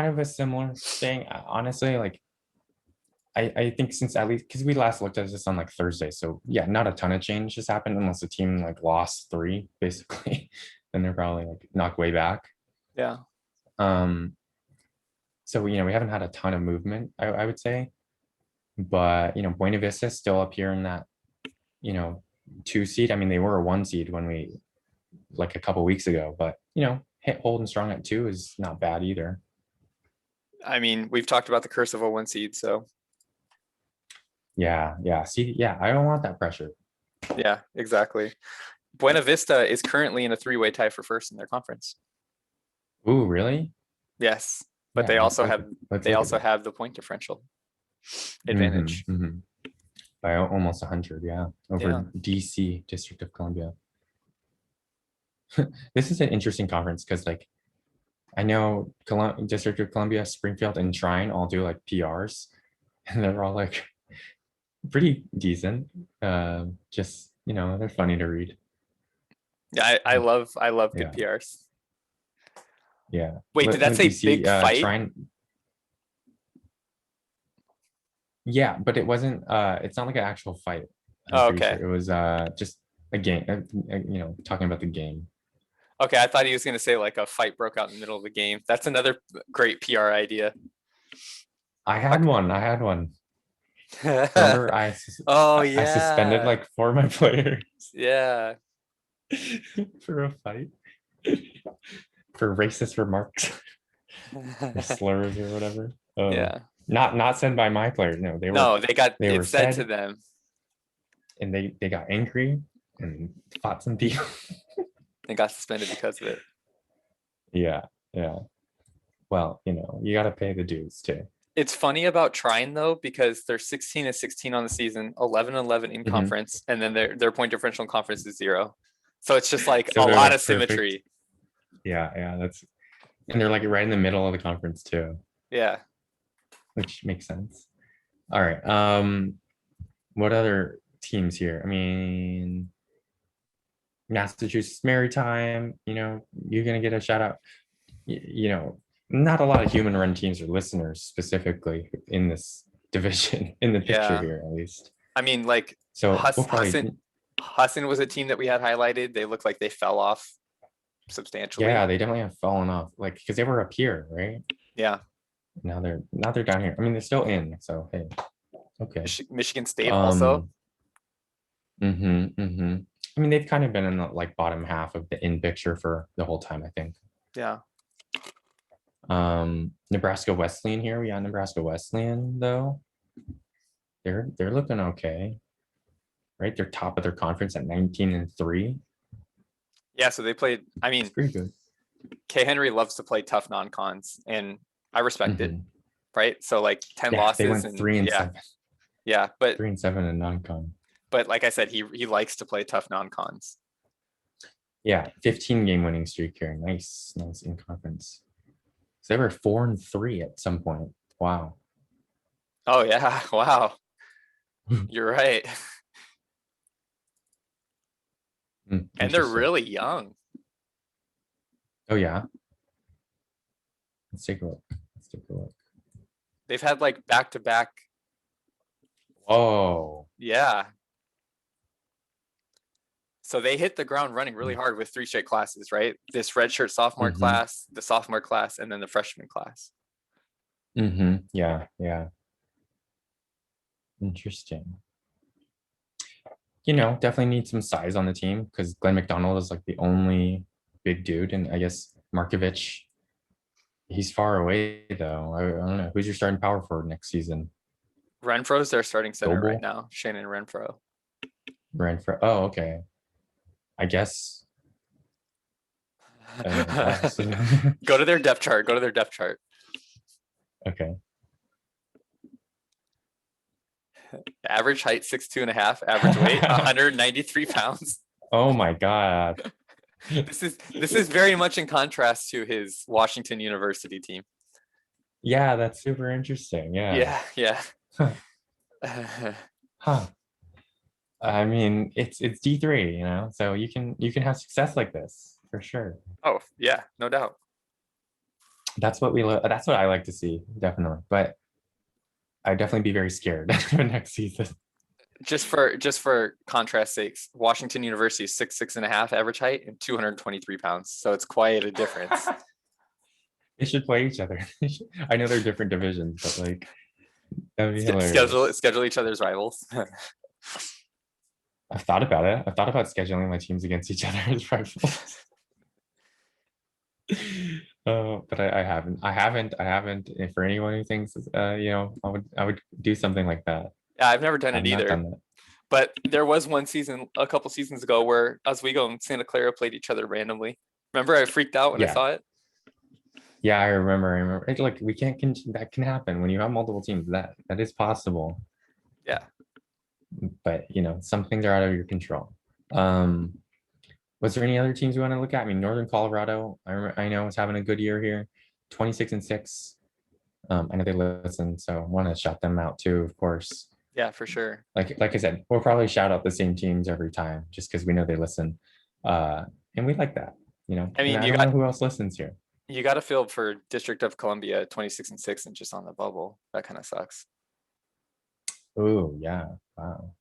of a similar thing. Honestly, like I think since at least because we last looked at this on like Thursday, so yeah, not a ton of change has happened unless the team like lost 3 basically, then they're probably like knocked way back. Yeah. So we haven't had a ton of movement, I would say, but Buena Vista is still up here in that 2 seed. I mean, they were a 1 seed when we like a couple weeks ago, but holding strong at 2 is not bad either. I mean, we've talked about the curse of a 1 seed, so Yeah. See, yeah, I don't want that pressure. yeah, exactly. Buena Vista is currently in a 3-way tie for first in their conference. Ooh, really? Yes, but Yeah, they also have the point differential advantage. By almost 100, yeah, over Yeah. DC, District of Columbia. This is an interesting conference because like I know District of Columbia, Springfield, and Shrine all do like PRs, and they're all like pretty decent. Just they're funny to read. Yeah, I love good Yeah. PRs. Yeah. Wait, did that say big fight? Shrine. Yeah, but it wasn't. It's not like an actual fight. Oh, I'm pretty okay. sure it was just a game. Talking about the game. Okay, I thought he was going to say like a fight broke out in the middle of the game. That's another great PR idea. I had one. Remember, Oh I suspended yeah. like 4 of my players Yeah. for a fight. for racist remarks or slurs or whatever. Yeah. Not said by my players. No, No, they were it said to said, them. and they got angry and fought some people. They got suspended because of it. Yeah, yeah. Well, you got to pay the dues too. It's funny about trying though, because they're 16-16 on the season, 11-11 in Mhm. conference, and then their point differential in conference is 0. So it's just like So a they're lot like of perfect. symmetry. Yeah, yeah. And they're like right in the middle of the conference too, Yeah. which makes sense. All right. What other teams here? I mean, Massachusetts Maritime, you're gonna get a shout out. Not a lot of human run teams or listeners specifically in this division, in the picture Yeah. here at least. I mean, like So we'll probably, Hassan was a team that we had highlighted. They look like they fell off substantially. yeah, they definitely have fallen off, like because they were up here, right? Yeah. Now they're down here. I mean, they're still in, so hey, okay. Michigan State also. Um, mm-hmm. I mean, they've kind of been in the like bottom half of the in picture for the whole time, I think. Yeah. Nebraska Wesleyan here. We got Nebraska Wesleyan though. They're looking okay, right? They're top of their conference at 19-3. Yeah. So they played. I mean, It's pretty good. K. Henry loves to play tough non-cons, and I respect it. Mhm. Right. So like 10 Yeah, they losses went and 3-7, yeah. But 3-7 in non-con. like I said, he likes to play tough non-cons. Yeah, 15 game winning streak here. Nice in conference. So they were 4-3 at some point. Wow. Oh yeah. Wow. You're right. And they're Interesting. really young. Oh yeah. Let's take a look. They've had like back-to-back. Oh. Yeah. So they hit the ground running really hard with 3 straight classes, right? This redshirt sophomore Mm-hmm. class, the sophomore class, and then the freshman class. Mm-hmm. Yeah. Interesting. Definitely need some size on the team because Glenn McDonald is like the only big dude, and I guess Markovich, he's far away though. I don't know. Who's your starting power forward next season? Renfro's their starting center right Doble? now. Shannon Renfro. Renfro. Oh, okay. I guess. Go to their depth chart. Okay. Average height 6'2.5", average weight 193 pounds. Oh my God. This is very much in contrast to his Washington University team. Yeah, that's super interesting. Yeah. Yeah. Huh. I mean, it's D3, so you can have success like this for sure. Oh yeah, no doubt. That's what that's what I like to see, definitely. But I'd definitely be very scared next season. Just for contrast sakes, Washington University is 6'6.5" average height and 223 pounds. So it's quite a difference. They should play each other. I know they're different divisions, but like that'd be hilarious. Schedule each other's rivals. I've thought about it. I've thought about scheduling my teams against each other as rivals. But I haven't. And for anyone who thinks, I would do something like that. Yeah, I've never done I've it not either. done that. But there was one season, a couple seasons ago, where Oswego and Santa Clara played each other randomly. Remember, I freaked out when I saw it. Yeah, I remember. Like that can happen when you have multiple teams. That is possible. Yeah. But some things are out of your control. Was there any other teams you want to look at? I mean, Northern Colorado, I know is having a good year here, 26-6. I know they listen, so I want to shout them out too, of course. Yeah, for sure. Like I said, we'll probably shout out the same teams every time just because we know they listen. And we like that, I mean, I don't know who else listens here. You got to feel for District of Columbia 26-6 and just on the bubble. That kind of sucks. Oh, yeah. Wow.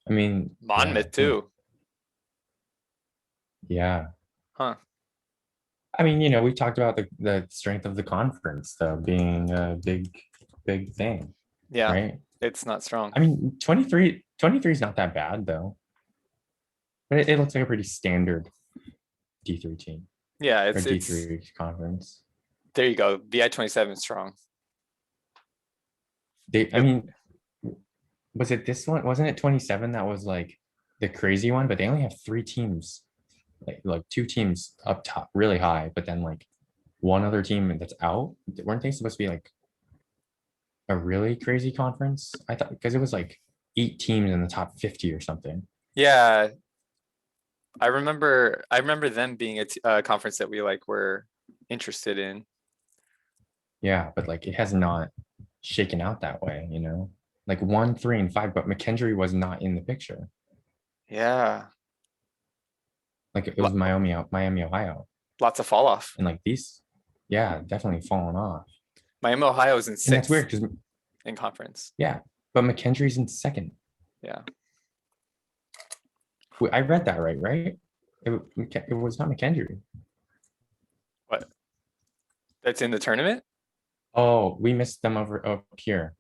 I mean, Monmouth too. Yeah. Huh. I mean, we talked about the strength of the conference though being a big thing. Yeah. Right. It's not strong. I mean, 23 is not that bad though. But it looks like a pretty standard D3 team. Yeah, or it's D3 conference. there you go. BI-27 is strong. I mean, was it this one? Wasn't it 27 that was like the crazy one? But they only have 3 teams, like 2 teams up top, really high, but then like one other team that's out. Weren't they supposed to be like a really crazy conference? I thought because it was like 8 teams in the top 50 or something. Yeah, I remember them being a conference that we like were interested in. Yeah, but like it has not shaken out that way, you know? Like 1, 3, and 5, but McKendree was not in the picture. Yeah, Like it was Lo- Miami, Ohio. lots of fall off. And like these, yeah, definitely fallen off. Miami, Ohio is in And that's sixth weird because in conference. yeah, but McKendree's in second. Yeah. I read that right? It was not McKendree. What? That's in the tournament? Oh, we missed them over up here.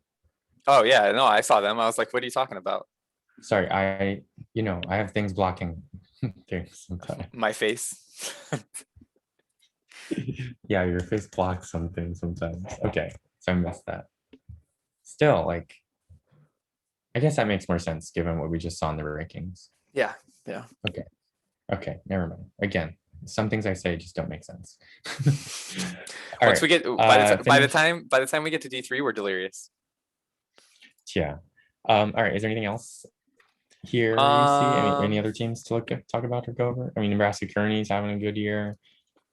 Oh yeah, no, I saw them. I was like, what are you talking about? Sorry, I have things blocking things sometimes. My face. Yeah, your face blocks something sometimes. Okay, so I missed that. Still, like, I guess that makes more sense given what we just saw in the rankings. Yeah, yeah. Okay, never mind. Again, some things I say just don't make sense. All Once right, we get by the finish. time we get to D3, we're delirious. Yeah. All right, is there anything else here you see? Any Um, other teams to talk about or go over? I mean, Nebraska Kearney's having a good year.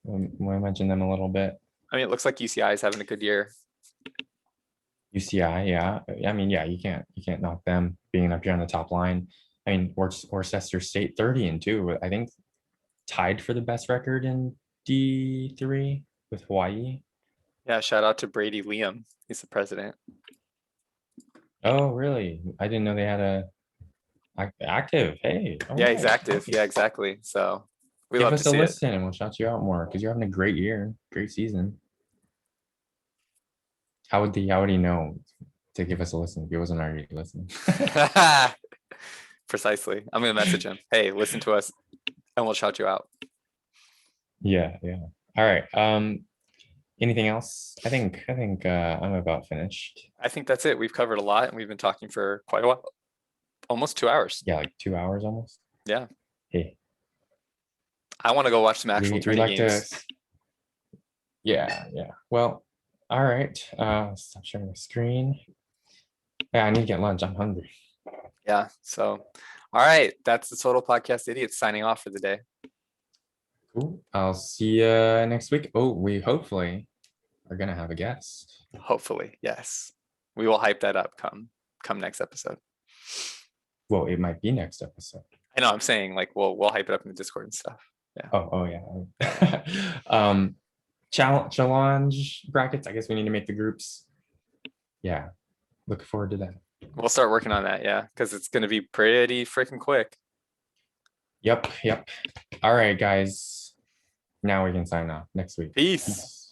We mentioned them a little bit. I mean, it looks like UCI is having a good year. UCI, yeah. I mean, yeah, you can't knock them being up here on the top line. I mean, Worcester State 30-2. I think tied for the best record in D3 with Hawaii. Yeah, shout out to Brady Liam. He's the president. Oh, really? I didn't know they had a active. Hey, all Yeah, he's right. active. Yeah, exactly. So we Give love to us a see it. listen and we'll shout you out more because you're having a great year, great season. How would he know to give us a listen if he wasn't already listening? Precisely. I'm gonna message him. Hey, listen to us, and we'll shout you out. Yeah, yeah. All right. Anything else? I think I'm about finished. I think that's it. We've covered a lot, and we've been talking for quite a while, almost 2 hours. Yeah, like 2 hours almost. Yeah, Hey, I want to go watch some actual we tourney like to. games. Yeah, yeah. Well, all right. Stop sharing the screen. Yeah, I need to get lunch. I'm hungry. Yeah. So, all right, that's the Total Podcast Idiots signing off for the day. Cool. I'll see you next week. Oh, we hopefully are gonna have a guest. Hopefully, yes. We will hype that up come next episode. Well, it might be next episode. I know I'm saying like we'll hype it up in the Discord and stuff. Yeah. Oh yeah. Challenge brackets. I guess we need to make the groups. Yeah, looking forward to that. We'll start working on that, yeah, because it's gonna be pretty freaking quick. Yep. All right, guys. Now we can sign off next week. Peace.